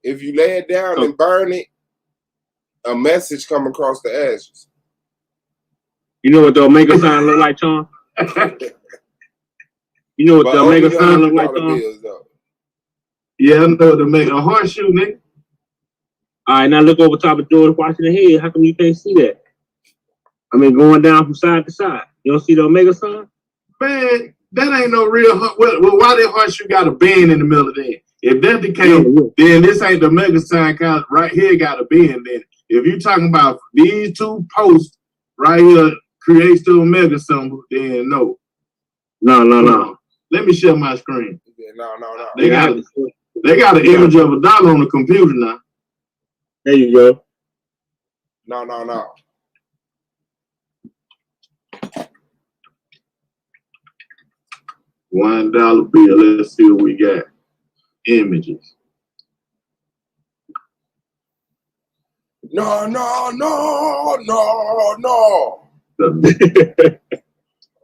If you lay it down and burn it, a message come across the ashes. You know what the Omega sign look like, Sean? You know what the Omega sign look like, Sean? Yeah, I know the make a horseshoe, nigga. All right, now look over top of George Washington's head. How come you can't see that? I mean, going down from side to side. You don't see the Omega sign? Man, that ain't no real. Well, why that horseshoe got a bend in the middle of that? If that's the case, then this ain't the Omega sign. Right here got a bend. Then if you talking about these two posts right here creates the Omega symbol, then no. No. Let me share my screen. No. They got an image of a dollar on the computer now. There you go. No. $1 bill. Let's see what we got. Images. No.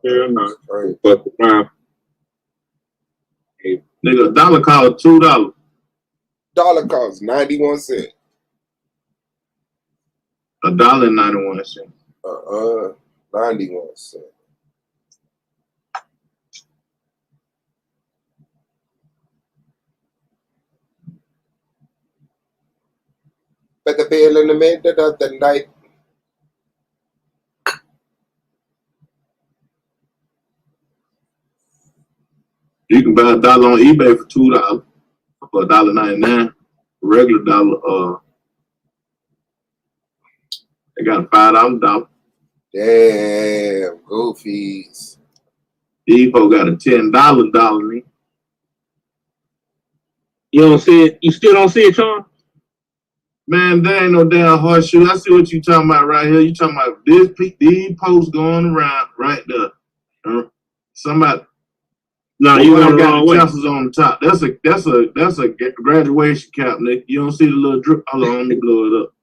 Yeah, no. But nigga, $1 cost $2. Dollar costs 91 cents. $1.91. 91 cents. Put the bill in the middle of the night. You can buy $1 on eBay for $2 for $1.99. Regular dollar. They got a $5 dollar. Damn, goofies. These folks got a $10 dollar. You don't see it? You still don't see it, Sean? Man, there ain't no damn horseshoe. I see what you talking about right here. You talking about these posts going around right there. Somebody. No, you got got the tassels on the top. That's a graduation cap, Nick. You don't see the little drip. Hold on, let me blow it up.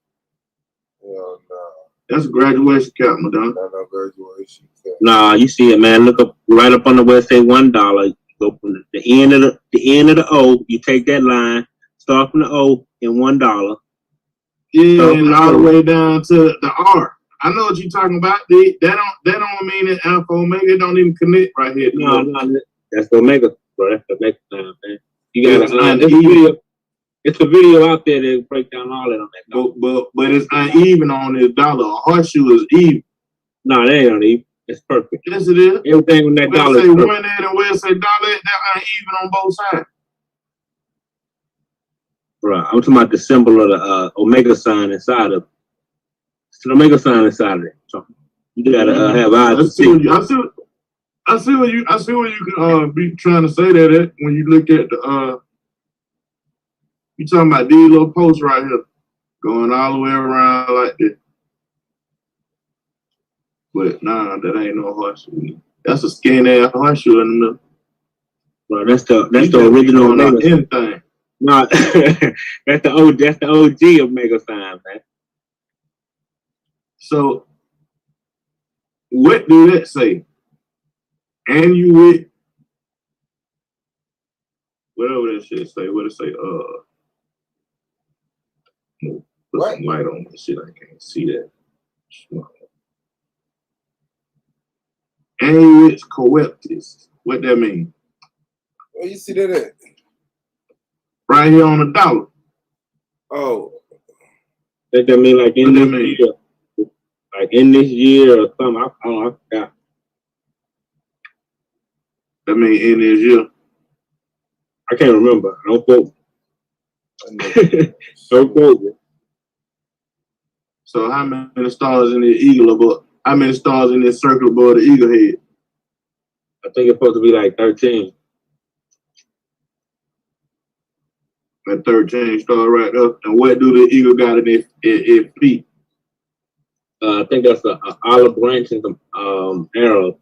Hell no. That's a graduation cap, madam. No graduation cap. Nah, you see it, man. Look up right up on the where it say $1. Go from the end of the O. You take that line, start from the O and $1. Yeah, and all the way down to the R. I know what you're talking about. That don't mean that Alpha Omega. It don't even connect right here. No, that's the Omega, bro. That's the Omega time, man. You got it's a video out there that break down all that on that. But it's uneven on this dollar. A horseshoe is even. No, they ain't uneven. It's perfect. Yes, it is. Everything with that dollar. Say one end and where it say dollar, they're uneven on both sides. Right. I'm talking about the symbol of the Omega sign inside of it. It's an Omega sign inside of it. So you gotta have eyes to see. I see what you can be trying to say that at when you look at the you talking about these little posts right here going all the way around like this. But nah, that ain't no horseshoe. That's a skinny ass horseshoe in the middle. Bro, that's the original Omega. Anything. No, that's the OG Omega sign, man. So what do that say? And you with whatever that shit say, what it say, put some light on this shit, I can't see that. Aries coeptis. What that mean? Where you see that at? Right here on the dollar. Oh. That mean like in this year. Like in this year or something. I don't know, I forgot. That mean in this year. I can't remember. Don't quote me. Don't quote me. So how many stars in the eagle above? How many stars in this circle above the eagle head? I think it's supposed to be like 13. That 13 star right up. And what do the eagle got in its feet? I think that's an olive branch and some arrows.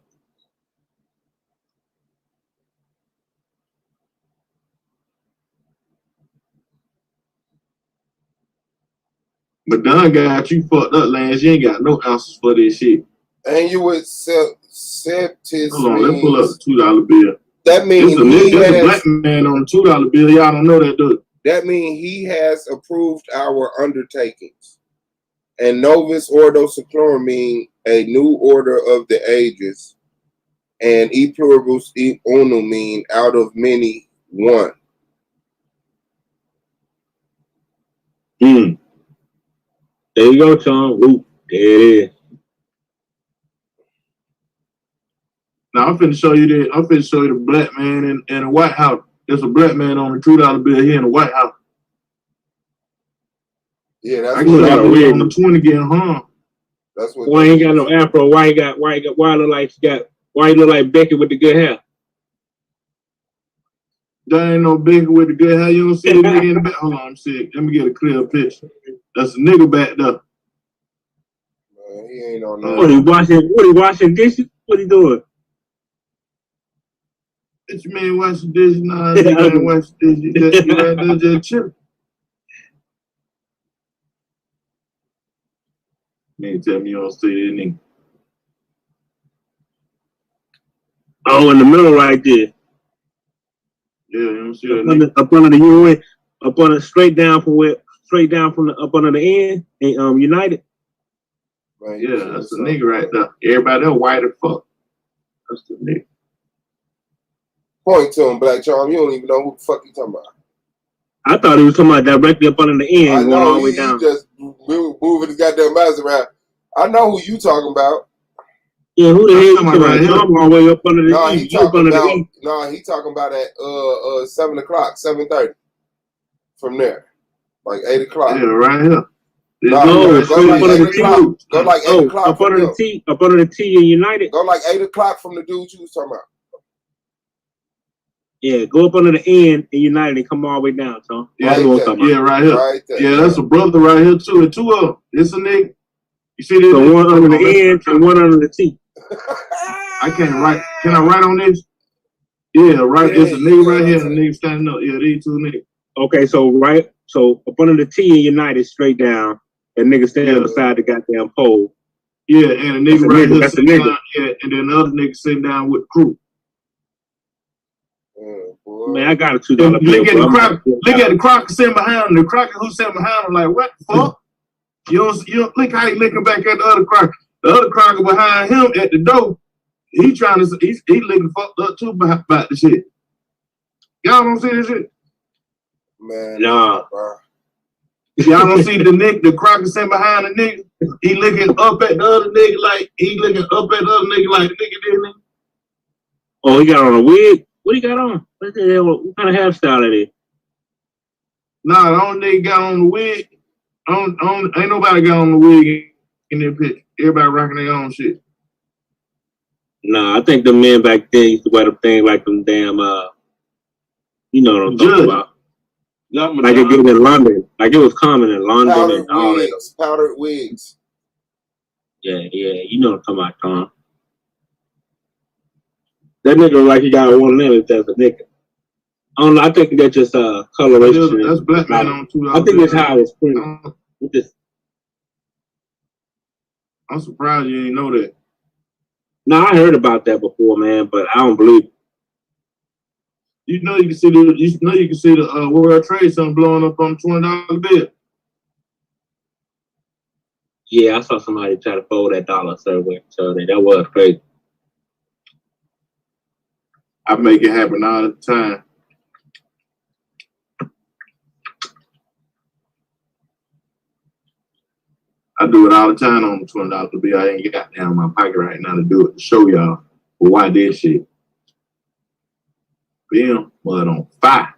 But Don got you fucked up, Lance. You ain't got no answers for this shit. And you would septis. Hold on, let's pull up the $2 bill. That means there's a black man on the $2 bill. Y'all don't know that, do it? That means he has approved our undertakings. And Novus Ordo Seclorum mean a new order of the ages. And E pluribus e unum mean out of many one. There you go, Sean. Ooh, there it is. Now I'm finna show you the black man in the White House. There's a black man on the $2 bill here in the White House. Yeah, that's I got a wig on the 20 getting hung. That's what. Why ain't got no afro? Why look like Becky with the good hair? There ain't no Becky with the good hair. You don't see the nigga in the back. Hold on, I'm sick. Let me get a clear picture. That's a nigga back there. Man, he ain't on no. What he washing dishes? What he doing? What you mean washing dishes? Nah, nigga ain't washing dishes. You right there just chilling. Nigga tell me you don't see that nigga. Oh, in the middle right there. Yeah, you don't see that nigga. Up under the UN, up under straight down from the up under the end, and United. Man, yeah, that's the nigga right there. Everybody else white as fuck. That's the nigga. Point to him, Black Charm. You don't even know who the fuck you talking about. I thought he was talking about directly up under the end, going all the way down. He just moving his goddamn mouth around. I know who you talking about. Yeah, who the hell you talking about? I'm all the way up under the No, E. he talking about at 7 o'clock, 7:30. From there. Like 8 o'clock. Yeah, right here. No, straight up under the T. Go like 8 o'clock. Up under the T. Up under the T in United. Go like 8 o'clock from the dude you was talking about. Yeah, go up under the N in United and come all the way down, Tom. Yeah, Right right here. Right there. Yeah, that's a brother right here too. And 2 of them. It's a nigga. You see this? So one under the N and one under the T. I can't write. Can I write on this? Yeah, right. It's a nigga right here and a nigga standing up. Yeah, these 2 niggas. Okay, so up under the T in United, straight down, that nigga standing beside the goddamn pole. Yeah, and a nigga right here that's sitting down. Yeah, and then the other nigga sitting down with the crew. Man, I got a $2 bill. Look at the crocker sitting behind him. The crocker who's sitting behind him, like, what the fuck? You don't look how he looking back at the other crocker. The other crocker behind him at the door, he looking fucked up too about the shit. Y'all don't see this shit? Man, nah. Y'all don't see the crocker sitting behind the nigga? He looking up at the other nigga like the nigga didn't. Oh, he got on a wig? What he got on? What kind of hairstyle it is? Nah, the only nigga got on the wig. Ain't nobody got on the wig in their picture. Everybody rocking their own shit. Nah, I think the men back then used to wear the thing like them damn, you know what I'm talking about. Like it did in London. Like it was common in London and all that. Powdered wigs. Yeah, you know what I'm talking about, Tom. That nigga look like he got one of them if that's a nigga. I don't know, I think that's just coloration. That's black man on $2. I think that's how it's printed. I'm surprised you didn't know that. No, I heard about that before, man, but I don't believe it. You know you can see the World Trade Center blowing up on $20 bill. Yeah, I saw somebody try to fold that dollar somewhere, so that was crazy. I make it happen all the time. I do it all the time on the $20 bill. I ain't got down in my pocket right now to do it to show y'all why this shit. Film mud on fire.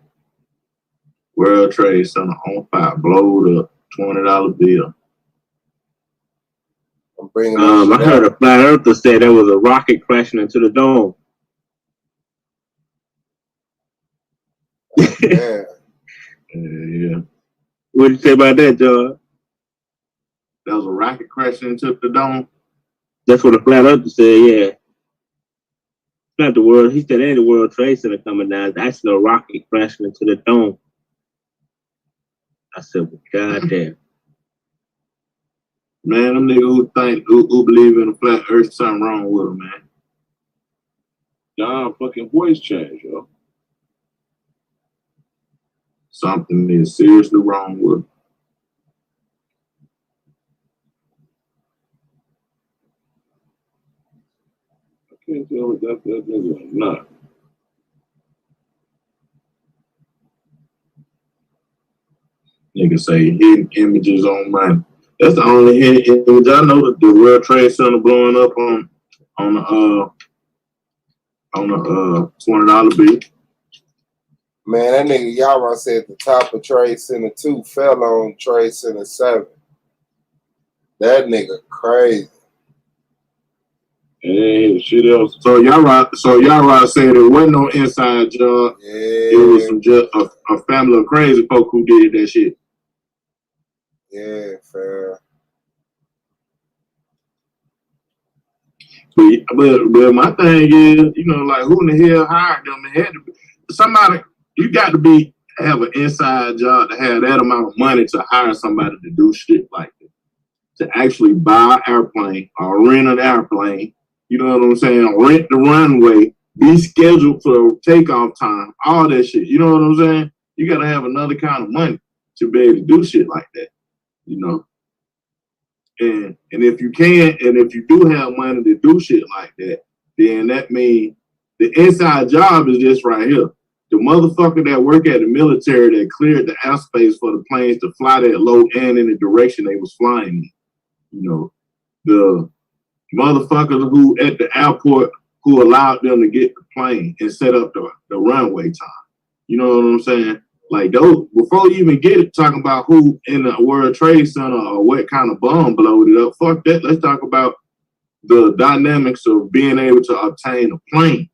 World Trade Center on fire. Blowed up. $20 bill. I'm bringing I heard a flat earther say there was a rocket crashing into the dome. Yeah. Yeah. What did you say about that, John? There was a rocket crashing into the dome. That's what a flat earther said, yeah. It's not the world. He said ain't the World Trade Center coming down. It's actually a rocket crashing into the dome. I said, well, goddamn. Man, them niggas who believe in a flat earth, something wrong with them, man. Y'all fucking voice change, yo. Something is seriously wrong with them. I can't tell what that nigga or not. Niggas say hidden images on money. That's the only hidden image I know. The World Trade Center blowing up on the $20 bill. Man, that nigga Yara said the top of Trade Center 2 fell on Trade Center 7. That nigga crazy. And shit else. So Yara said it wasn't no inside job. Yeah. It was just a family of crazy folk who did that shit. Yeah, fair. But my thing is, you know, like who in the hell hired them? It had to be somebody. You got to have an inside job to have that amount of money to hire somebody to do shit like that. To actually buy an airplane or rent an airplane, you know what I'm saying? Rent the runway, be scheduled for takeoff time, all that shit. You know what I'm saying? You got to have another kind of money to be able to do shit like that, you know? And if you can, and if you do have money to do shit like that, then that means the inside job is just right here. The motherfucker that work at the military that cleared the airspace for the planes to fly that low and in the direction they was flying in. You know, the motherfuckers who at the airport who allowed them to get the plane and set up the runway time. You know what I'm saying? Like those, before you even get it talking about who in the World Trade Center or what kind of bomb blowed it up, fuck that. Let's talk about the dynamics of being able to obtain a plane.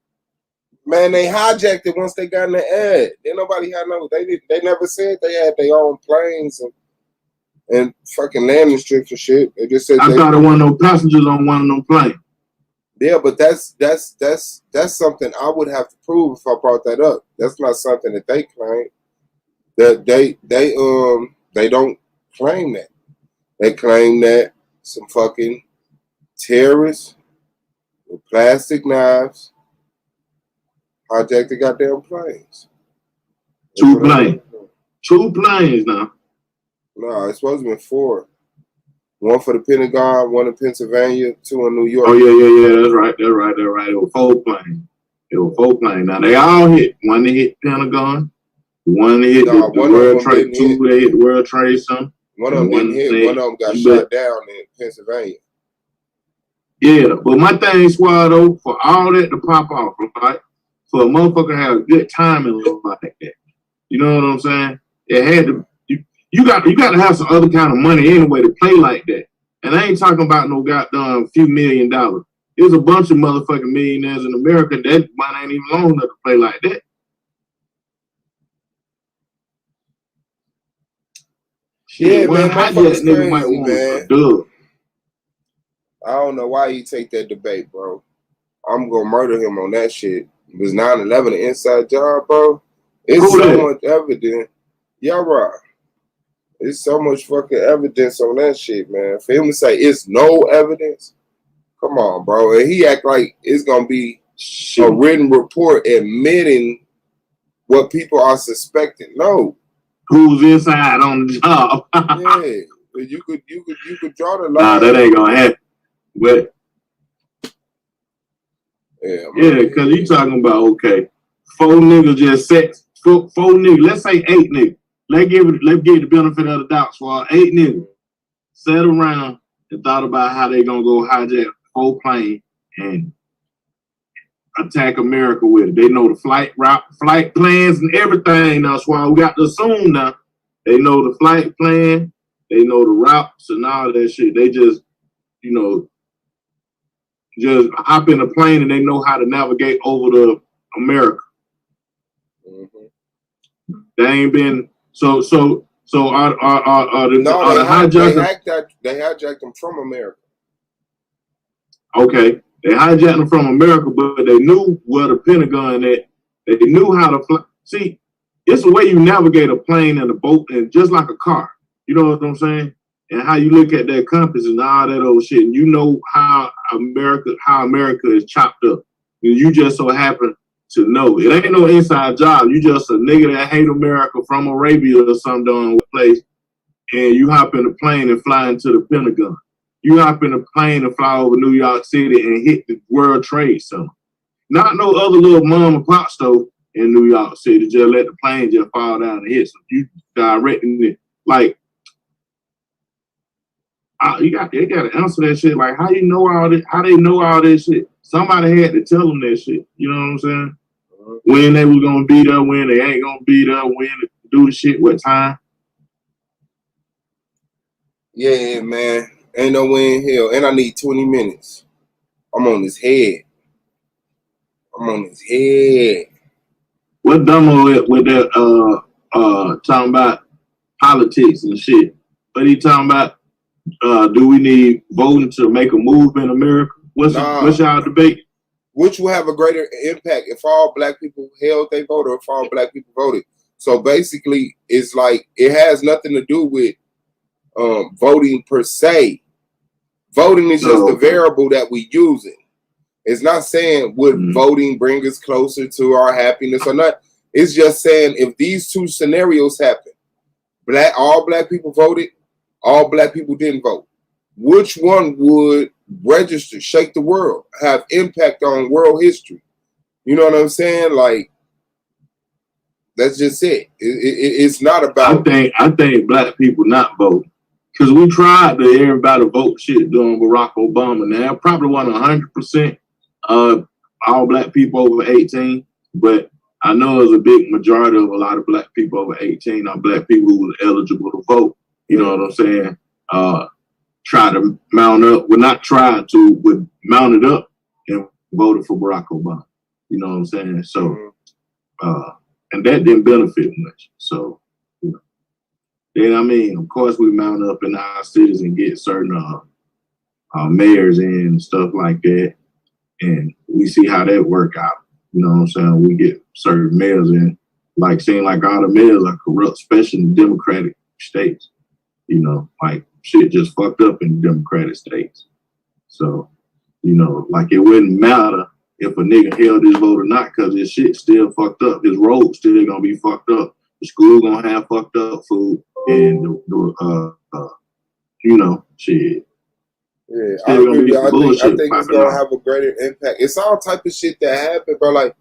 Man, they hijacked it once they got in the air. Then nobody had no. They never said they had their own planes and fucking landing strips and shit. They just said I thought it wasn't no passengers on one of them planes. Yeah, but that's something I would have to prove if I brought that up. That's not something that they claim. That they don't claim that. They claim that some fucking terrorists with plastic knives hijacked the goddamn planes. Two planes now. No, it's supposed to be 4. One for the Pentagon, one in Pennsylvania, 2 in New York. Oh yeah. That's right. It was 4 planes. Now they all hit. One that hit Pentagon. One that hit the World Trade. 2 they hit the World Trade Center. One of them didn't hit. One of them got shot down in Pennsylvania. Yeah, but my thing, Squad, though, for all that to pop off, right? For a motherfucker to have good timing like that. You know what I'm saying? It had to. You got to have some other kind of money anyway to play like that. And I ain't talking about no goddamn few $1 million. There's a bunch of motherfucking millionaires in America that money ain't even long enough to play like that. Yeah, well, man, motherfuckers nigga might crazy, want man. Dub. I don't know why he take that debate, bro. I'm gonna murder him on that shit. Was 9/11 an inside job, bro? It's so much evidence. Y'all right. There's so much fucking evidence on that shit, man. For him to say it's no evidence, come on, bro. And he act like it's gonna be a written report admitting what people are suspecting. No. Who's inside on the job? Yeah, you could draw the line. Nah, that ain't gonna happen. But yeah, because you talking about 4 niggas just set 4 niggas. Let's say 8 niggas. Let's give the benefit of the doubt for 8 niggas sat around and thought about how they gonna go hijack 4 planes and attack America with it. They know the flight plans and everything. That's why we got to assume now they know the flight plan, they know the routes and all that shit. They just, just hop in a plane and they know how to navigate over to America. Mm-hmm. They ain't been so are the hijackers? They hijacked them from America. Okay. They hijacked them from America, but they knew where the Pentagon at. They knew how to fly. See, it's the way you navigate a plane and a boat, and just like a car. You know what I'm saying? And how you look at that compass and all that old shit. And you know how America is chopped up. And you just so happen to know. It ain't no inside job. You just a nigga that hate America from Arabia or some darn place. And you hop in a plane and fly into the Pentagon. You hop in a plane and fly over New York City and hit the World Trade Center. Not no other little mom and pop store in New York City. Just let the plane just fall down and hit. So you directing it like they got to answer that shit. Like how you know all this? How they know all this shit? Somebody had to tell them that shit. You know what I'm saying? When they was gonna be there, when they ain't gonna be there, when to do the shit, what time? Yeah, man. Ain't no way in hell. And I need 20 minutes. I'm on his head. What dumb with that talking about politics and shit? What he talking about? Do we need voting to make a move in America? What's y'all debate? Which will have a greater impact if all black people held their vote or if all black people voted. So basically, it's like it has nothing to do with voting per se. Voting is just the variable that we using. It's not saying would voting bring us closer to our happiness or not. It's just saying if these 2 scenarios happen, all black people voted, all black people didn't vote. Which one would register, shake the world, have impact on world history? You know what I'm saying? Like that's just it. It's not about. I think black people not voting. Because we tried to everybody vote shit during Barack Obama. Now, probably wasn't 100% all black people over 18, but I know there's a big majority of a lot of black people over 18 are black people who were eligible to vote. You know what I'm saying? Try to mount up, well, not try to, but mounted up and voted for Barack Obama. You know what I'm saying? So, and that didn't benefit much. So, you know. Then, I mean, of course, we mount up in our cities and get certain mayors in and stuff like that. And we see how that work out. You know what I'm saying? We get certain mayors in, like seeing like all the mayors are corrupt, especially in Democratic states. You know, like shit just fucked up in Democratic states. So, you know, like it wouldn't matter if a nigga held his vote or not, because his shit still fucked up. His roads still gonna be fucked up. The school gonna have fucked up food, and you know, shit. Yeah, I agree. I think it's gonna have a greater impact. It's all type of shit that happened, bro. Like,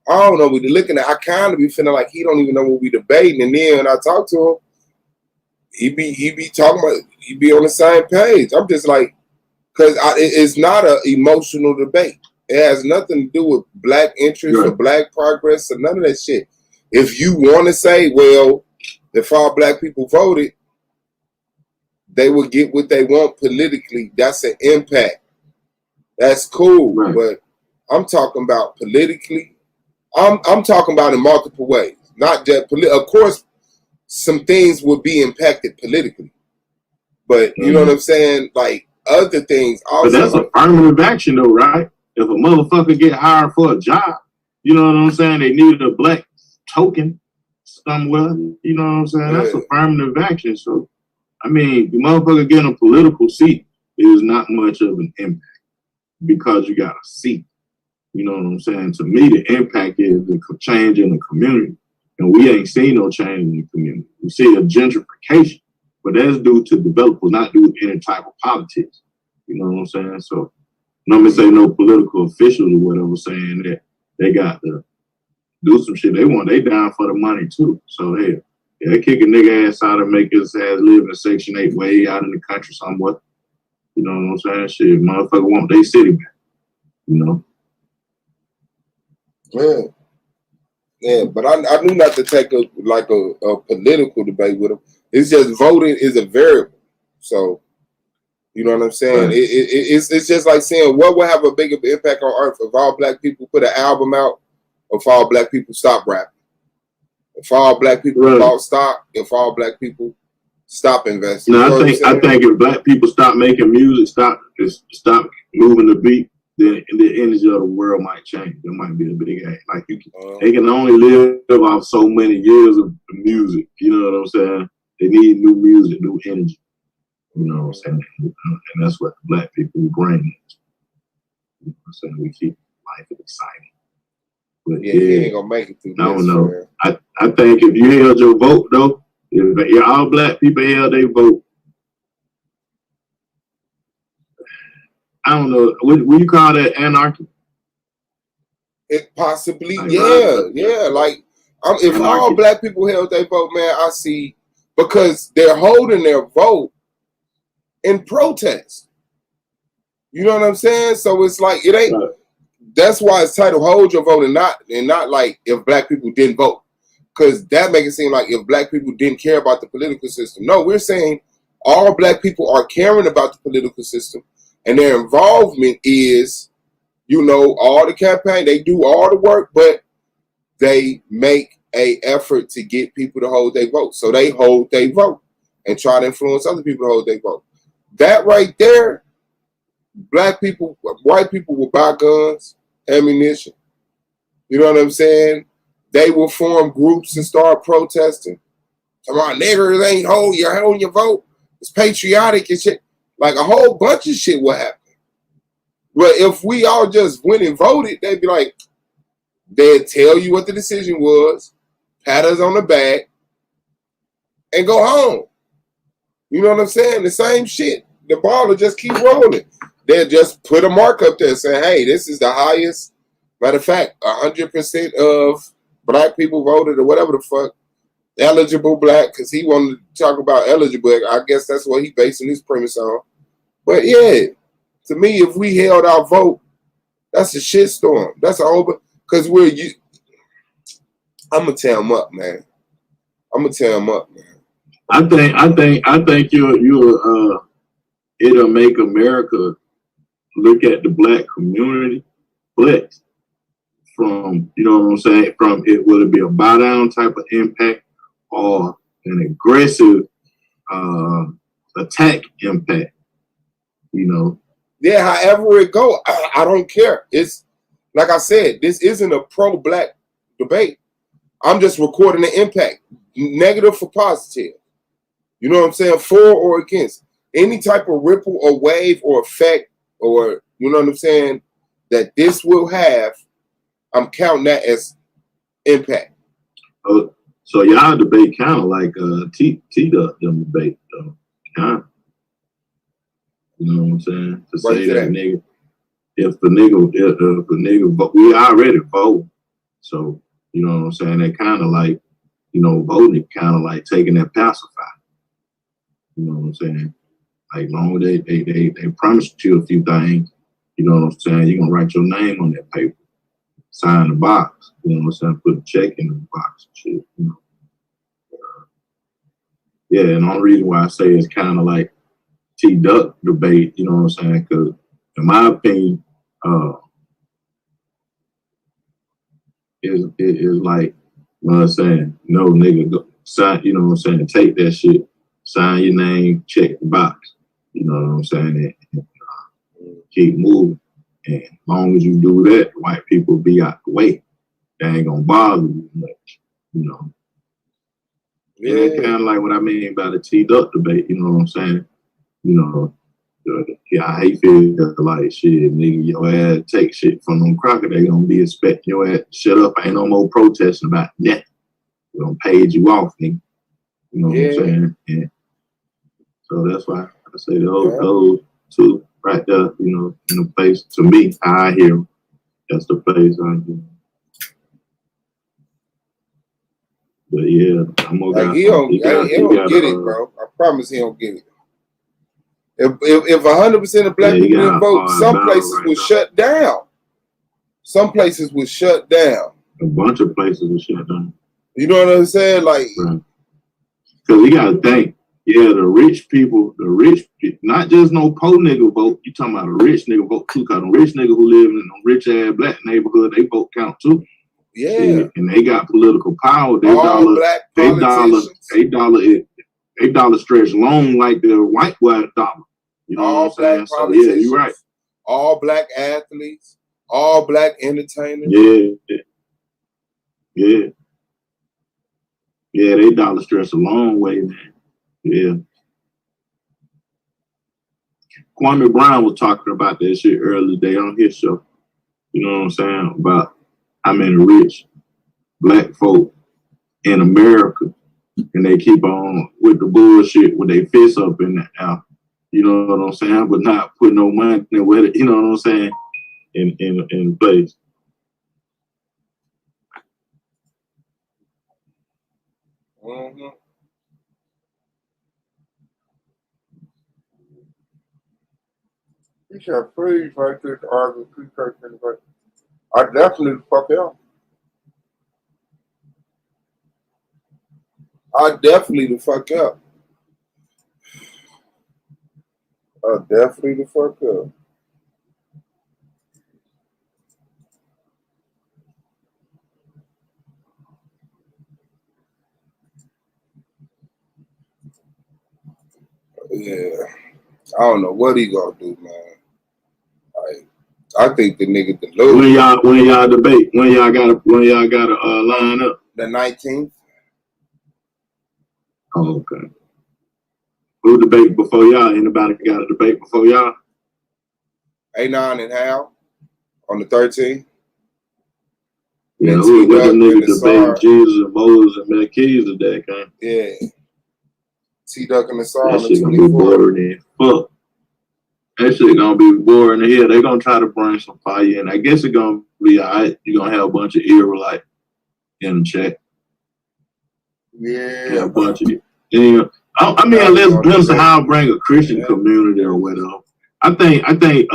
I don't know. We looking at. I kind of be feeling like he don't even know what we debating. And then when I talk to him, he be talking about. He be on the same page. I'm just like, because it's not an emotional debate. It has nothing to do with black interests or black progress or none of that shit. If you want to say, well, if all black people voted, they will get what they want politically. That's an impact. That's cool. Right. But I'm talking about politically. I'm talking about in multiple ways. Not just of course, some things will be impacted politically. But you know what I'm saying? Like other things also. But that's affirmative action though, right? If a motherfucker get hired for a job, you know what I'm saying? They needed a black token somewhere. You know what I'm saying? Yeah. That's affirmative action. So I mean, the motherfucker getting a political seat is not much of an impact because you got a seat. You know what I'm saying? To me, the impact is the change in the community. And we ain't seen no change in the community. We see a gentrification, but that's due to developers, not due to any type of politics. You know what I'm saying? So, let me say no political officials or whatever saying that they got to do some shit. They down for the money too. So, hey. Yeah, they kick a nigga ass out and make his ass live in Section 8 way out in the country somewhere. You know what I'm saying? Shit, motherfucker want their city back. You know? Yeah. Yeah, but I knew not to take a political debate with him. It's just voting is a variable. So, you know what I'm saying? Right. It's just like saying, what will have a bigger impact on Earth if all black people put an album out or if all black people stop rapping? If all black people bought stock, if all black people stop investing. No, I think if black people stop making music, stop moving the beat, then the energy of the world might change. There might be a big act. Like they can only live off so many years of music. You know what I'm saying? They need new music, new energy. You know what I'm saying? And that's what the black people bring. You know what I'm saying? We keep life exciting. But yeah, he ain't gonna make it through. No. I think if you held your vote though, if all black people held their vote, I don't know. What you call that? Anarchy? It possibly, like, yeah. Like, if anarchy. All black people held their vote, man, I see because they're holding their vote in protest. You know what I'm saying? So it's like it ain't. Right. That's why it's titled "Hold Your Vote" and not like if black people didn't vote, because that makes it seem like if black people didn't care about the political system. No, we're saying all black people are caring about the political system, and their involvement is, you know, all the campaign. They do all the work, but they make a effort to get people to hold their vote. So they hold their vote and try to influence other people to hold their vote. That right there, black people, white people will buy guns, ammunition. You know what I'm saying? They will form groups and start protesting. Come on, niggers ain't holding your vote. It's patriotic and shit. Like a whole bunch of shit will happen. But if we all just went and voted, they'd be like, they'd tell you what the decision was, pat us on the back, and go home. You know what I'm saying? The same shit. The ball will just keep rolling. They'll just put a mark up there saying, hey, this is the highest. Matter of fact, 100% of black people voted or whatever the fuck. Eligible black, because he wanted to talk about eligible. I guess that's what he basing his premise on. But yeah, to me, if we held our vote, that's a shitstorm. That's a whole, because I'm gonna tear him up, man. I'm gonna tear him up, man. I think you'll it'll make America look at the black community, but from, you know what I'm saying, from it, will it be a bow down type of impact or an aggressive attack impact, you know? Yeah, however it go, I don't care. It's like I said, this isn't a pro-black debate. I'm just recording the impact, negative for positive. You know what I'm saying? For or against. Any type of ripple or wave or effect, or, you know what I'm saying, that this will have, I'm counting that as impact. Oh, so y'all debate kind of like T-Duck them debate, though. Kind of. You know what I'm saying? To say that nigga, if the nigga, but we already vote. So, you know what I'm saying? They kind of like, you know, voting kind of like taking that pacifier. You know what I'm saying? Like, long as they promised you a few things, you know what I'm saying? You're gonna write your name on that paper, sign the box, you know what I'm saying? Put a check in the box and shit, you know. Yeah, and the only reason why I say it's kind of like T-Duck debate, you know what I'm saying? Because in my opinion, is like, you know what I'm saying? No nigga, go sign, you know what I'm saying? Take that shit, sign your name, check the box, you know what I'm saying? And keep moving. And as long as you do that, white people be out the way. They ain't gonna bother you much, you know. Yeah. And that's kind of like what I mean by the T-Duck debate, you know what I'm saying? You know, yeah, I hate feeling like shit, nigga, your ass take shit from them crackers. They gonna be expecting your ass to shut up. Ain't no more protesting about that. We gonna page you off, nigga. You know what I'm saying? Yeah. So that's why I say those two right there, you know, in the place, to me, I hear, that's the place I hear. But yeah, I'm gonna like he don't get it, bro. I promise he don't get it. If 100% of black people didn't vote, some places would shut down. Some places would shut down. A bunch of places would shut down. You know what I'm saying? Like, because you gotta think, yeah, the rich people, not just no poor nigga vote. You talking about a rich nigga vote too? Cause the rich nigga who live in a rich ass black neighborhood, they vote count too. Yeah, and they got political power. Their dollar stretch long like the white dollar. You know all what I'm saying? So yeah, you're right. All black athletes, all black entertainers. Yeah, they dollar stretch a long way, man. Yeah. Kwame Brown was talking about that shit earlier today on his show. You know what I'm saying? About how many rich black folk in America, and they keep on with the bullshit with their fists up in the air. You know what I'm saying? But not put no money with it, you know what I'm saying, in place. Mm-hmm. You should freeze right there to argue precursor. I definitely fuck out. I definitely the fuck up. Definitely the fuck up. Yeah, I don't know what he gonna do, man. I think the nigga delusional. When y'all debate, when y'all gotta line up. The 19th. Oh, okay. Who debate before y'all? Anybody got a debate before y'all? A9 and Hal on the 13th. Yeah, who the nigga debate Jesus and Moses and Melchizedek, huh? Yeah. T-Duck and the Sar on the 24th. That shit gonna be boring as fuck. That shit gonna be boring to hear. They gonna try to bring some fire in. I guess it's gonna be alright. You're gonna have a bunch of Israelites in the chat. Yeah. A bunch of I mean, unless them somehow bring a Christian community or whatever. I think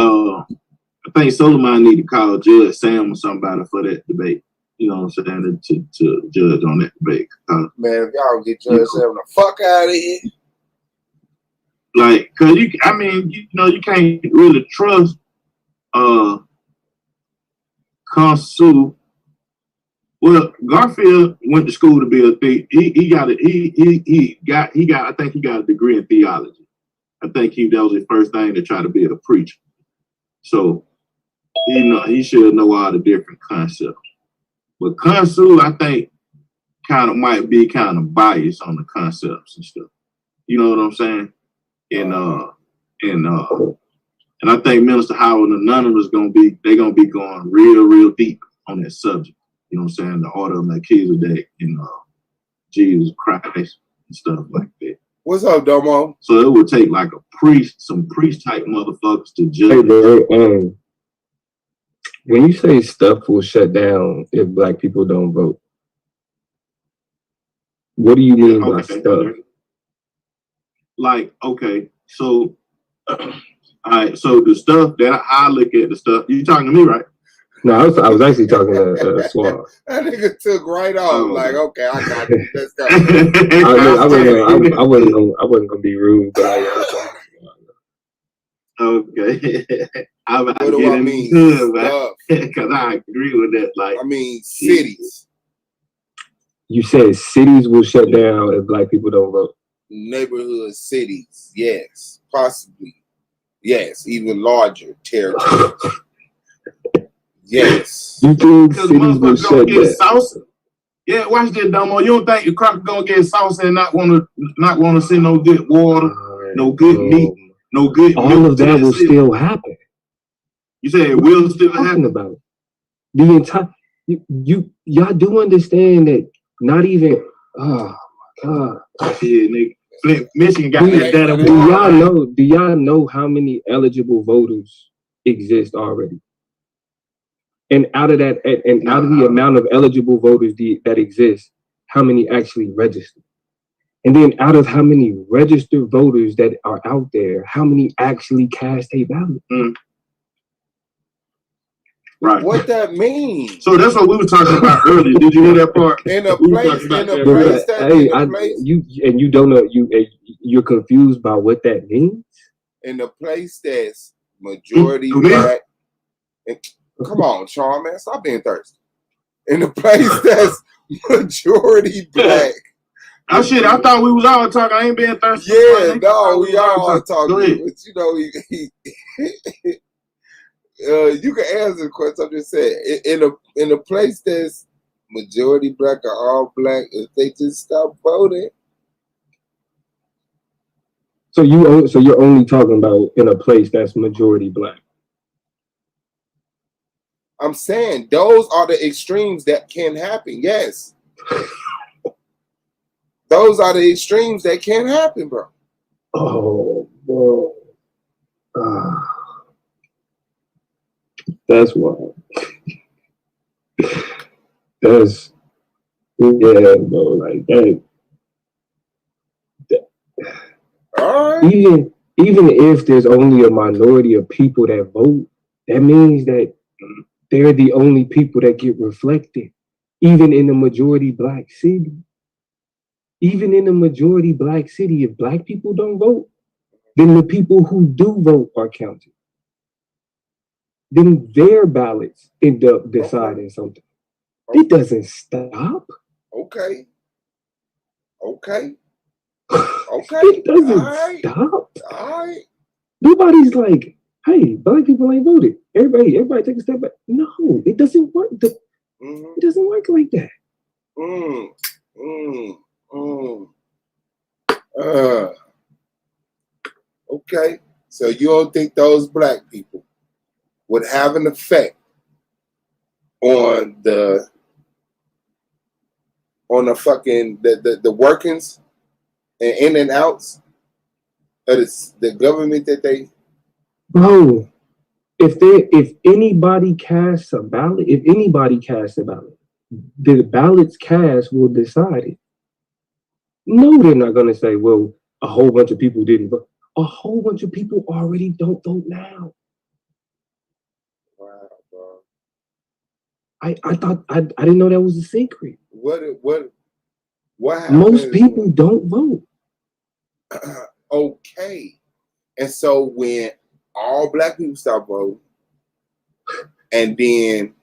Solomon need to call Judge Sam or somebody for that debate. you know what I'm saying, to judge on that debate. Man, if y'all get Judge Seven the fuck out of here. Like, cause you can't really trust Consu. Well, Garfield went to school to be a thief. He got I think he got a degree in theology. I think that was his first thing to try to be a preacher. So he should know all the different concepts. But Consu, I think, kind of might be kind of biased on the concepts and stuff. You know what I'm saying? And I think Minister Howard and Anonymous gonna be going real deep on that subject. You know what I'm saying? The order of Melchizedek and Jesus Christ and stuff like that. What's up, Domo? So it would take like some priest type motherfuckers to judge. Hey, bro, when you say stuff will shut down if black people don't vote, what do you mean by stuff? Like, okay, so all right, so the stuff that I look at, the stuff you talking to me, right? No, I was actually talking to Suave. That nigga took right off. Like, okay, I got it. Let's go. I wasn't gonna be rude, but okay. I'm what do I mean? Because I agree with that. Like, I mean, cities. You said cities will shut down if black people don't vote. Neighborhood cities, yes, possibly, yes, even larger territory. Yes. You think cities will shut down? Yeah, watch this, Domo. You don't think your crop gonna get salsa and not wanna see no good water, no good meat, no good all milk of that will still happen. You say it will still happen about it. The entire y'all do understand that not even oh my god. Yeah, nigga. Michigan got that. Do y'all know how many eligible voters exist already? And out of that, out of the amount of eligible voters that exist, how many actually register? And then out of how many registered voters that are out there, how many actually cast a ballot? Right. What that means? So that's what we were talking about earlier. Did you hear that part? In a place, you don't know, you're confused by what that means? In a place that's majority black. Come on, Sean, man, stop being thirsty. In a place that's majority black. Oh shit, I thought we was all talking. I ain't being thirsty. Yeah, no, we all talking. But you know, you can answer the question. I'm just saying, in a place that's majority black or all black, if they just stop voting. So you're only talking about in a place that's majority black. I'm saying those are the extremes that can happen. Yes. Those are the extremes that can happen, bro. Oh, bro. That's wild. That's, yeah, bro, like that. All right. Even if there's only a minority of people that vote, that means that they're the only people that get reflected, even in a majority black city. Even in a majority black city, if black people don't vote, then the people who do vote are counted. Then their ballots end up deciding something. It doesn't stop. Okay. It doesn't stop. All right. Nobody's like, hey, black people ain't voted. Everybody take a step back. No, it doesn't work. It doesn't work like that. Okay. So you don't think those black people would have an effect on the fucking the workings and in and outs of the government that they. Bro, if anybody casts a ballot, the ballots cast will decide it. No, they're not gonna say, well, a whole bunch of people didn't vote. A whole bunch of people already don't vote now. Wow, bro. I thought I didn't know that was a secret. What happened? Most people don't vote. Okay. And so when all black people stop voting, and then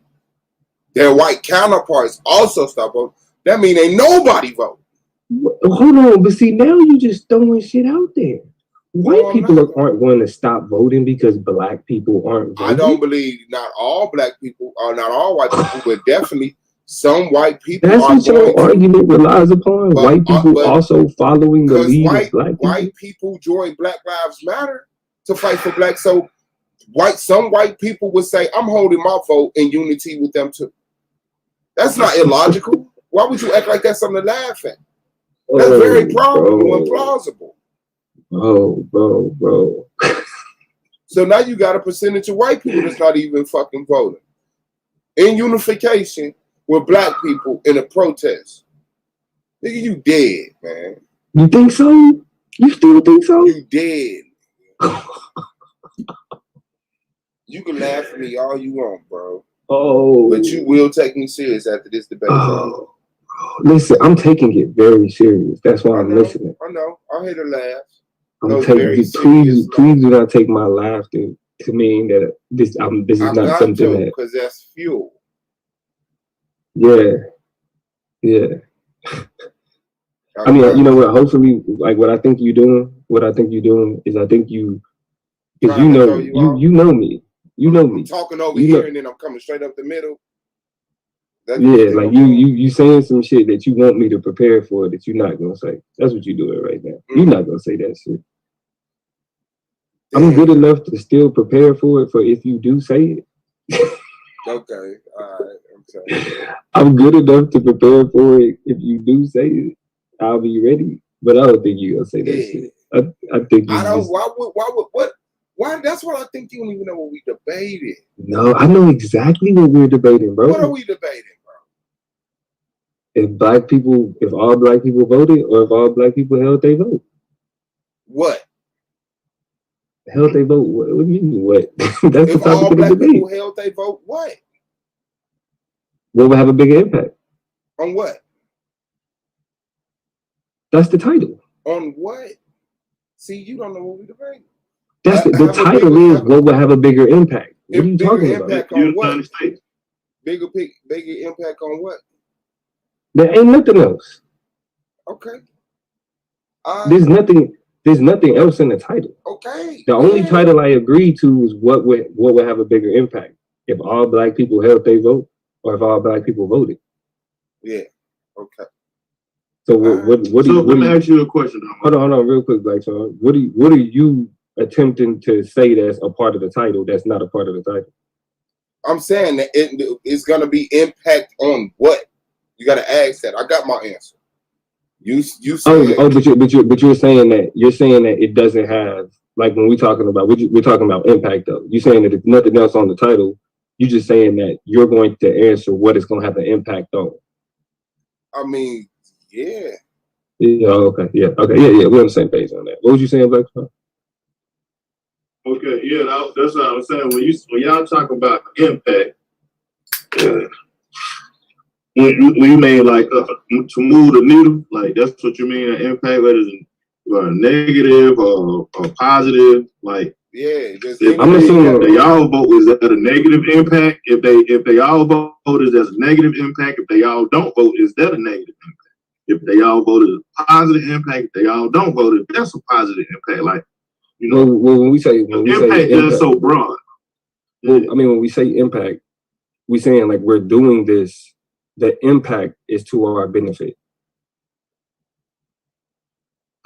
their white counterparts also stop voting, that means ain't nobody vote. Hold on, but see, now you just throwing shit out there. White people aren't going to stop voting because black people aren't voting. I don't believe not all black people, or not all white people, but definitely some white people. That's what your argument relies upon. White people also following the lead of black people. White people join Black Lives Matter to fight for black. So some white people would say, I'm holding my vote in unity with them too. That's not illogical. Why would you act like that's something to laugh at? That's very probable and plausible. Bro. So now you got a percentage of white people that's not even fucking voting. In unification with black people in a protest. Nigga, you dead, man. You think so? You still think so? You dead. You can laugh at me all you want, bro. But you will take me serious after this debate. Listen, I'm taking it very serious. That's why I'm listening. I know. I hate to laugh. I'm taking it. Please do not take my laughter to mean that this is not something that, because that's fuel. Yeah. I mean, you know what? Hopefully, like what I think you're doing is I think you, because you know me. You know me. I'm talking over here and then I'm coming straight up the middle. Like you saying some shit that you want me to prepare for that you're not gonna say. That's what you're doing right now. You're not gonna say that shit. I'm good enough to still prepare for it for if you do say it. Okay, all right. Okay. I'm good enough to prepare for it if you do say it. I'll be ready. But I don't think you're gonna say that shit. I think I don't. Why? That's what I think. You don't even know what we debated. No, I know exactly what we're debating, bro. What are we debating, bro? If all black people voted, or if all black people held their vote. What? Held their vote? What do you mean? What? That's if the topic all of the black debate. people held their vote, what? What would have a bigger impact? On what? That's the title. On what? See, you don't know what we debating. That's the title is what will have a bigger impact. What are you talking about? Impact on what? Bigger impact on what? There ain't nothing else. Okay. There's nothing else in the title. Okay. The only title I agree to is what would have a bigger impact if all black people held their vote or if all black people voted. Yeah. Okay. So let me ask you a question. Hold on, real quick, Black Sean. What are you attempting to say that's a part of the title that's not a part of the title? I'm saying that it's gonna be impact on what? You gotta ask that. I got my answer. You say but you're saying that it doesn't have, like, when we're talking about impact though. You're saying that if nothing else on the title, you're just saying that you're going to answer what it's gonna have an impact on. I mean, yeah. Yeah, okay. Yeah. We're on the same page on that. What was you saying, Black Sean? Okay, yeah, that's what I was saying. When y'all talk about impact, when you mean like to move the needle, like that's what you mean an impact, whether it's negative or positive, like I'm assuming if y'all vote, is that a negative impact? If they all vote, is that a negative impact? If they all don't vote, is that a negative impact? If they all vote, is a positive impact? If they all don't vote, that's a positive impact. Like, you know, when we say impact is so broad. Well, I mean, when we say impact, we're saying like we're doing this. The impact is to our benefit,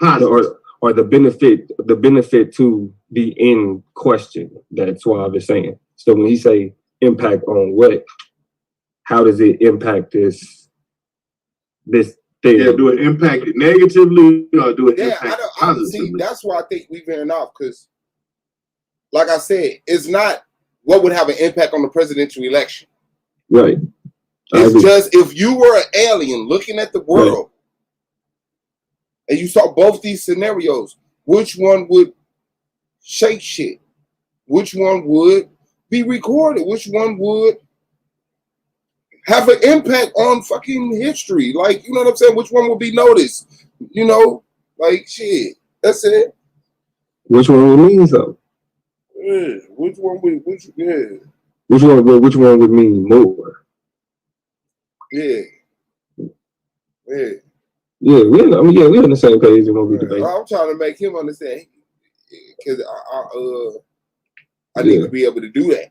or the benefit to the end question. That's what I was saying. So when you say impact on what, how does it impact this thing? Yeah, do it impact it negatively or do it impact it positively? See, that's why I think we've been off, because, like I said, it's not what would have an impact on the presidential election. Right. It's just if you were an alien looking at the world and you saw both these scenarios, which one would shake shit? Which one would be recorded? Which one would have an impact on fucking history. Like, you know what I'm saying? Which one will be noticed? You know, like shit. That's it. Which one would mean so? Yeah. Which one would? Yeah. Which one would mean more? Yeah. Yeah. Yeah, we're on the same page in what we debate. I'm trying to make him understand because I need to be able to do that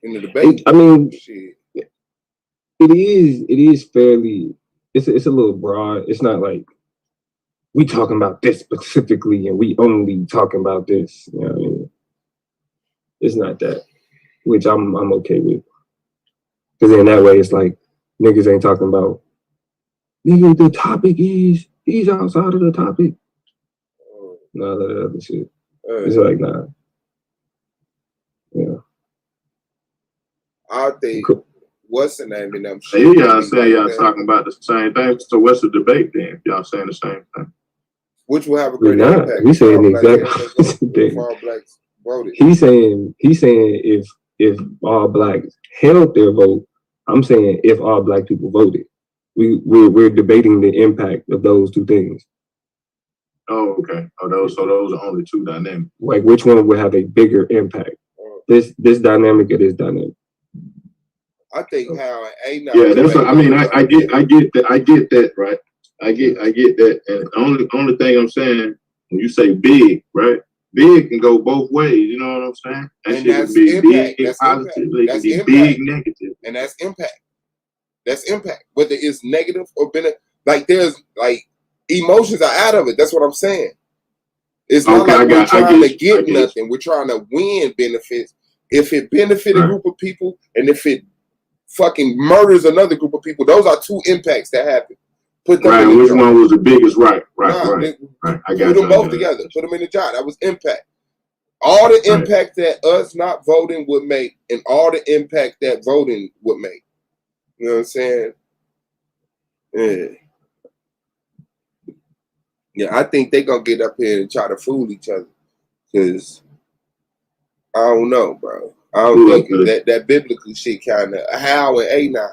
in the debate. I mean, shit. It is fairly. It's a little broad. It's not like we talking about this specifically and we only talking about this. You know what I mean? It's not that, which I'm okay with. Because in that way, it's like niggas ain't talking about. Nigga, the topic is he's outside of the topic. None of that other shit. It's like nah. Yeah. I think what's the name in them? Y'all say y'all talking about the same thing. So what's the debate then? If y'all saying the same thing, which will have a great impact. We saying the exact opposite thing. All blacks voted. He's saying if all blacks held their vote, I'm saying if all black people voted. We're debating the impact of those two things. Oh, okay. Oh, those are only two dynamics. Like which one would have a bigger impact? This dynamic or this dynamic? I think how ain't yeah, that's what I mean. I get that, right? I get that. And the only thing I'm saying when you say big, right? Big can go both ways. You know what I'm saying? That shit can be big positive, it can be big negative, and that's impact. That's impact. Whether it's negative or benefit, like there's like emotions are out of it. That's what I'm saying. It's not like we're trying to get nothing. We're trying to win benefits. If it benefits a group of people, and if it fucking murders another group of people, those are two impacts that happen. Put them in the which jar. one was the biggest? Right. I got put them both together. Put them in the jar. That was impact. All the impact that us not voting would make, and all the impact that voting would make. You know what I'm saying? Yeah. Yeah, I think they're gonna get up here and try to fool each other. Cause I don't know, bro. I don't think that biblical shit kinda how and A9.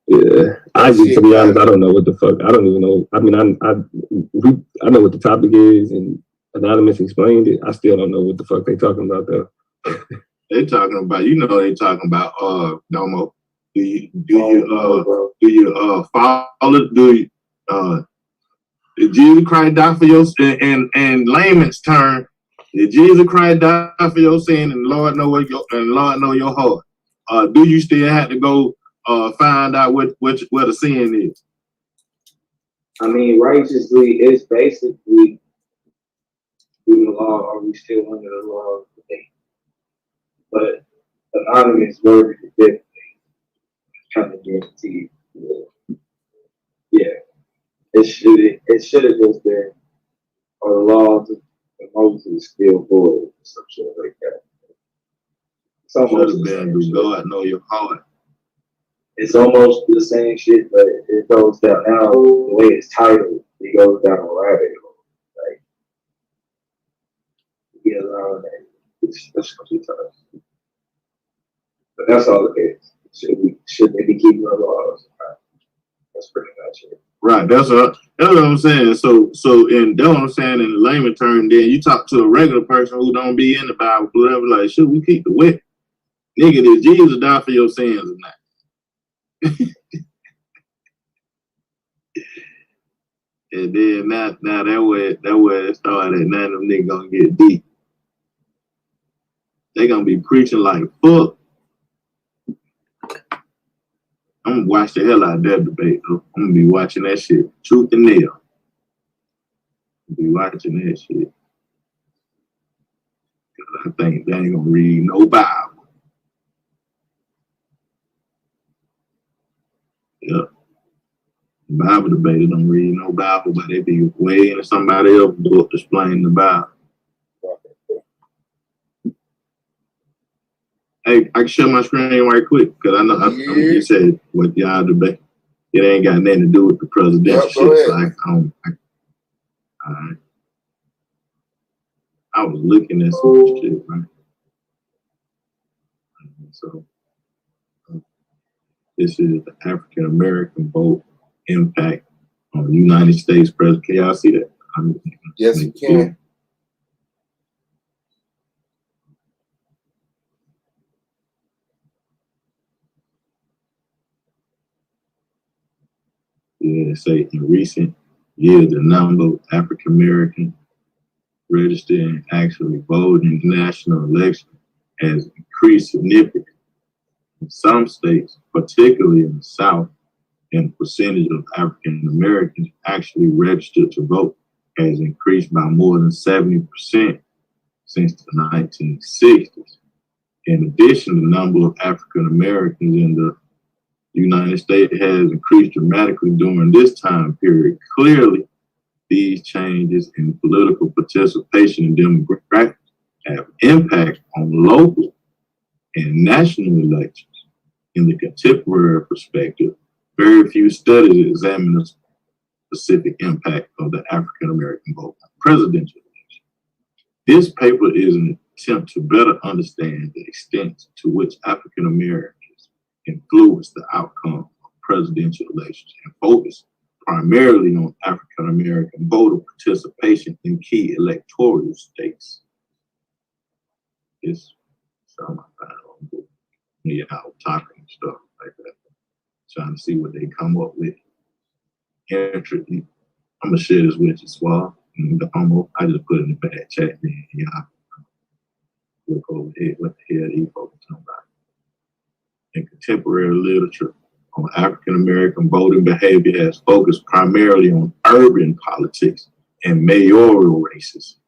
Yeah. To be honest, I don't know what the fuck. I don't even know. I mean I know what the topic is and Anonymous explained it. I still don't know what the fuck they talking about though. They talking about, they talking about Domo. Do you follow? Did Jesus Christ die for your sin? And layman's term, did Jesus Christ die for your sin? And Lord know your heart. Do you still have to go find out what the sin is? I mean, righteously, it's basically doing the law. Are we still under the law today? But Anonymous word is different. Kind of guaranteed. Yeah. It should have just been the laws of Moses still void or some shit like that. Should have been do God know your heart. It's almost the same shit, but it goes down now. The way it's titled, it goes down a rabbit hole. Like, you get around that. It's tough. But that's all it is. Should they be keeping the laws? That's pretty much it. Right, that's what I'm saying. So in that's what I'm saying in the layman term, then you talk to a regular person who don't be in the Bible, whatever, like, should we keep the whip? Nigga, did Jesus die for your sins or not? And then now that way it started, now them niggas gonna get deep. They gonna be preaching like fuck. I'm gonna watch the hell out of that debate, though. I'm gonna be watching that shit. Truth and nail. Be watching that shit. Cause I think they ain't gonna read no Bible. Yeah. Bible debate don't read no Bible, but they be way into somebody else's book explaining the Bible. Hey, I can share my screen right quick because I know you said what y'all debate. It ain't got nothing to do with the presidential shit. So all right. I was looking at some shit, right? So This is the African American vote impact on the United States president. Can y'all see that? Yes, we can. Yeah, say in recent years, the number of African Americans registered and actually voted in national elections has increased significantly. In some states, particularly in the South, and the percentage of African Americans actually registered to vote has increased by more than 70% since the 1960s. In addition, the number of African Americans in the United States has increased dramatically during this time period. Clearly, these changes in political participation and demographics have impact on local and national elections. In the contemporary perspective, very few studies examine the specific impact of the African American vote on presidential elections. This paper is an attempt to better understand the extent to which African Americans influence the outcome of presidential elections and focus primarily on African American voter participation in key electoral states. It's something I found on book. Yeah, talking and stuff like that. Trying to see what they come up with. I'm gonna share this with you, Swab. I just put it in the bad chat, man. Y'all look over here what the hell these folks are talking about. In contemporary literature on African American voting behavior has focused primarily on urban politics and mayoral races.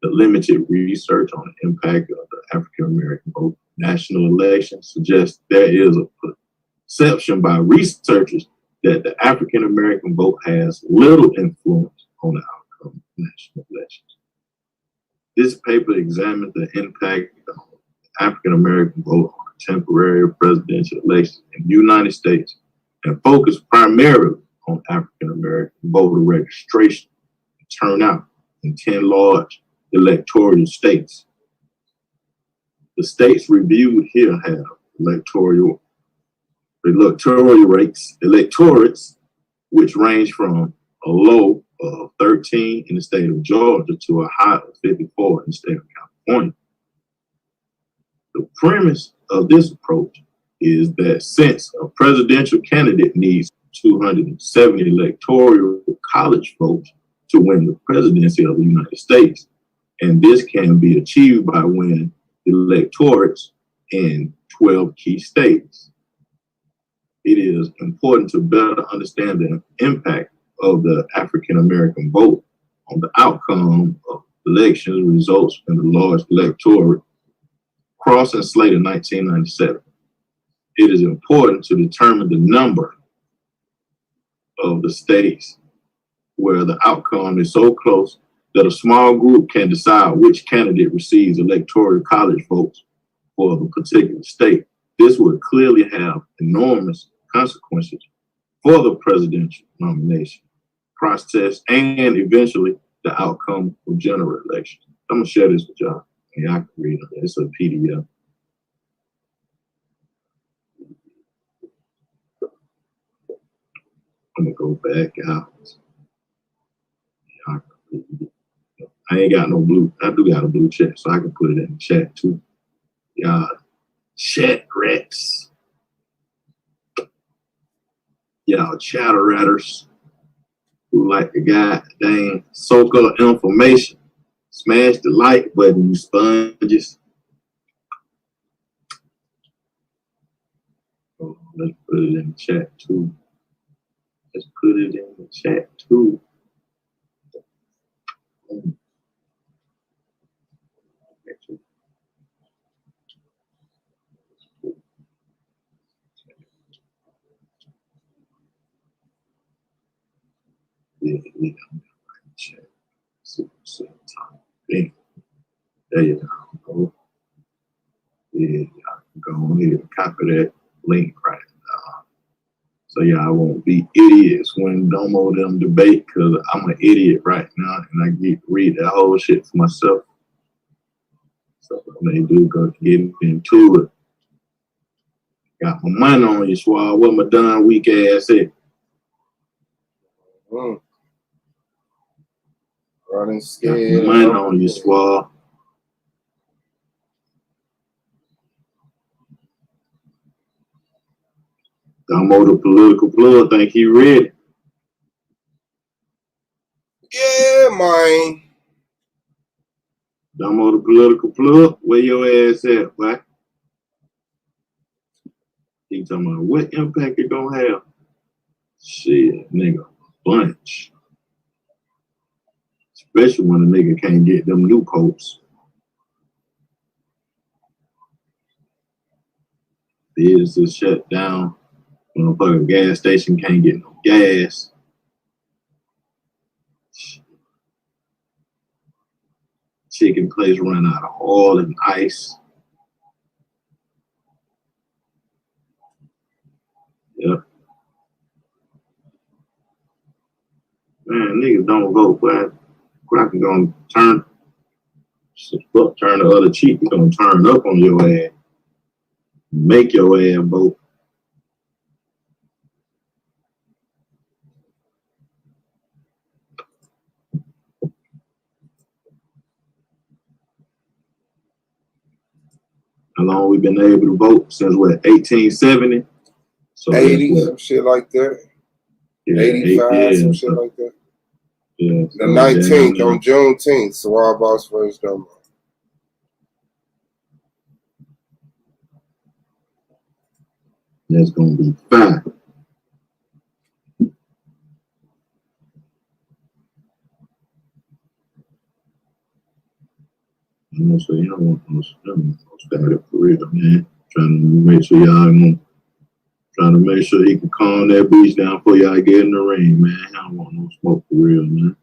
The limited research on the impact of the African American vote national elections suggests there is a perception by researchers that the African American vote has little influence on the outcome of national elections. This paper examines the impact of the African American vote on contemporary presidential elections in the United States and focused primarily on African American voter registration and turnout in 10 large electoral states. The states reviewed here have electorates, which range from a low of 13 in the state of Georgia to a high of 54 in the state of California. The premise of this approach is that since a presidential candidate needs 270 electoral college votes to win the presidency of the United States, and this can be achieved by winning electorates in 12 key states. It is important to better understand the impact of the African American vote on the outcome of election results in the large electorate crossing slate in 1997. It is important to determine the number of the states where the outcome is so close that a small group can decide which candidate receives electoral college votes for the particular state. This would clearly have enormous consequences for the presidential nomination process and eventually the outcome of general elections. I'm gonna share this with y'all. And y'all can read it. It's a PDF. I'm gonna go back out. I ain't got no blue. I do got a blue chat, so I can put it in the chat too. Y'all, chat rats. Y'all chatter-ratters who like to goddamn soak up information. Smash the like button, you sponges. Oh, let's put it in the chat too. Let's put it in the chat too. Yeah. There you go. Yeah, go on here and copy that link right now. So y'all won't be idiots when Domo them debate, because I'm an idiot right now and I get to read that whole shit for myself. So when they do go get into it, Got my money on you, Swab. What my done weak ass at? Running Got scared. my money on you, Swab. Domo the political plug think he ready. Yeah, man. Domo the political plug. Where your ass at, boy? He talking about what impact it gonna have? Shit, nigga, bunch. Especially when a nigga can't get them new coats. Business shut down. Motherfucking gas station can't get no gas. Chicken place run out of oil and ice. Yep. Man, niggas don't vote, but Crockett gonna turn the other cheek. He gonna turn up on your ass. Make your ass vote. How long we been able to vote? Since what, 1870? So 80, some shit like that. yeah, 85, some shit like that. Yeah, The 19th on Juneteenth, Swab Boss first Domo. That's gonna be fine. I'm gonna say, you don't want to start it for real, man. Trying to make sure trying to make sure he can calm that beach down before y'all get in the ring, man. I don't want no smoke for real, man.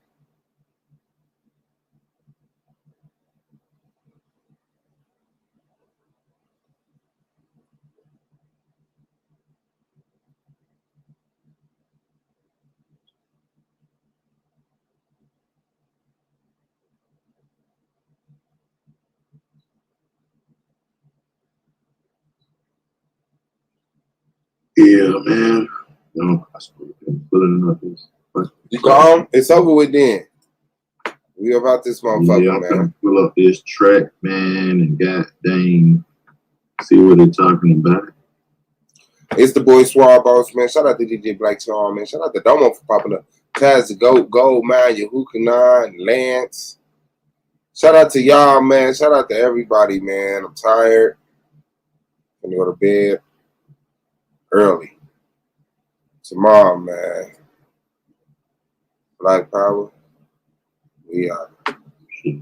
Yeah, man. No, I suppose pulling up this. You calm? It's over with then. We about this motherfucker, Yeah, I'm man. gonna pull up this track, man, and goddamn see what they're talking about. It's the boy Swab Boss, man. Shout out to DJ Black Charm, man. Shout out to Domo for popping up. Taz the Goat, Gold, man, Yahukanan, Lance. Shout out to y'all, man. Shout out to everybody, man. I'm tired. I'm gonna go to bed early. Tomorrow, man. Black Power. We out. Shit,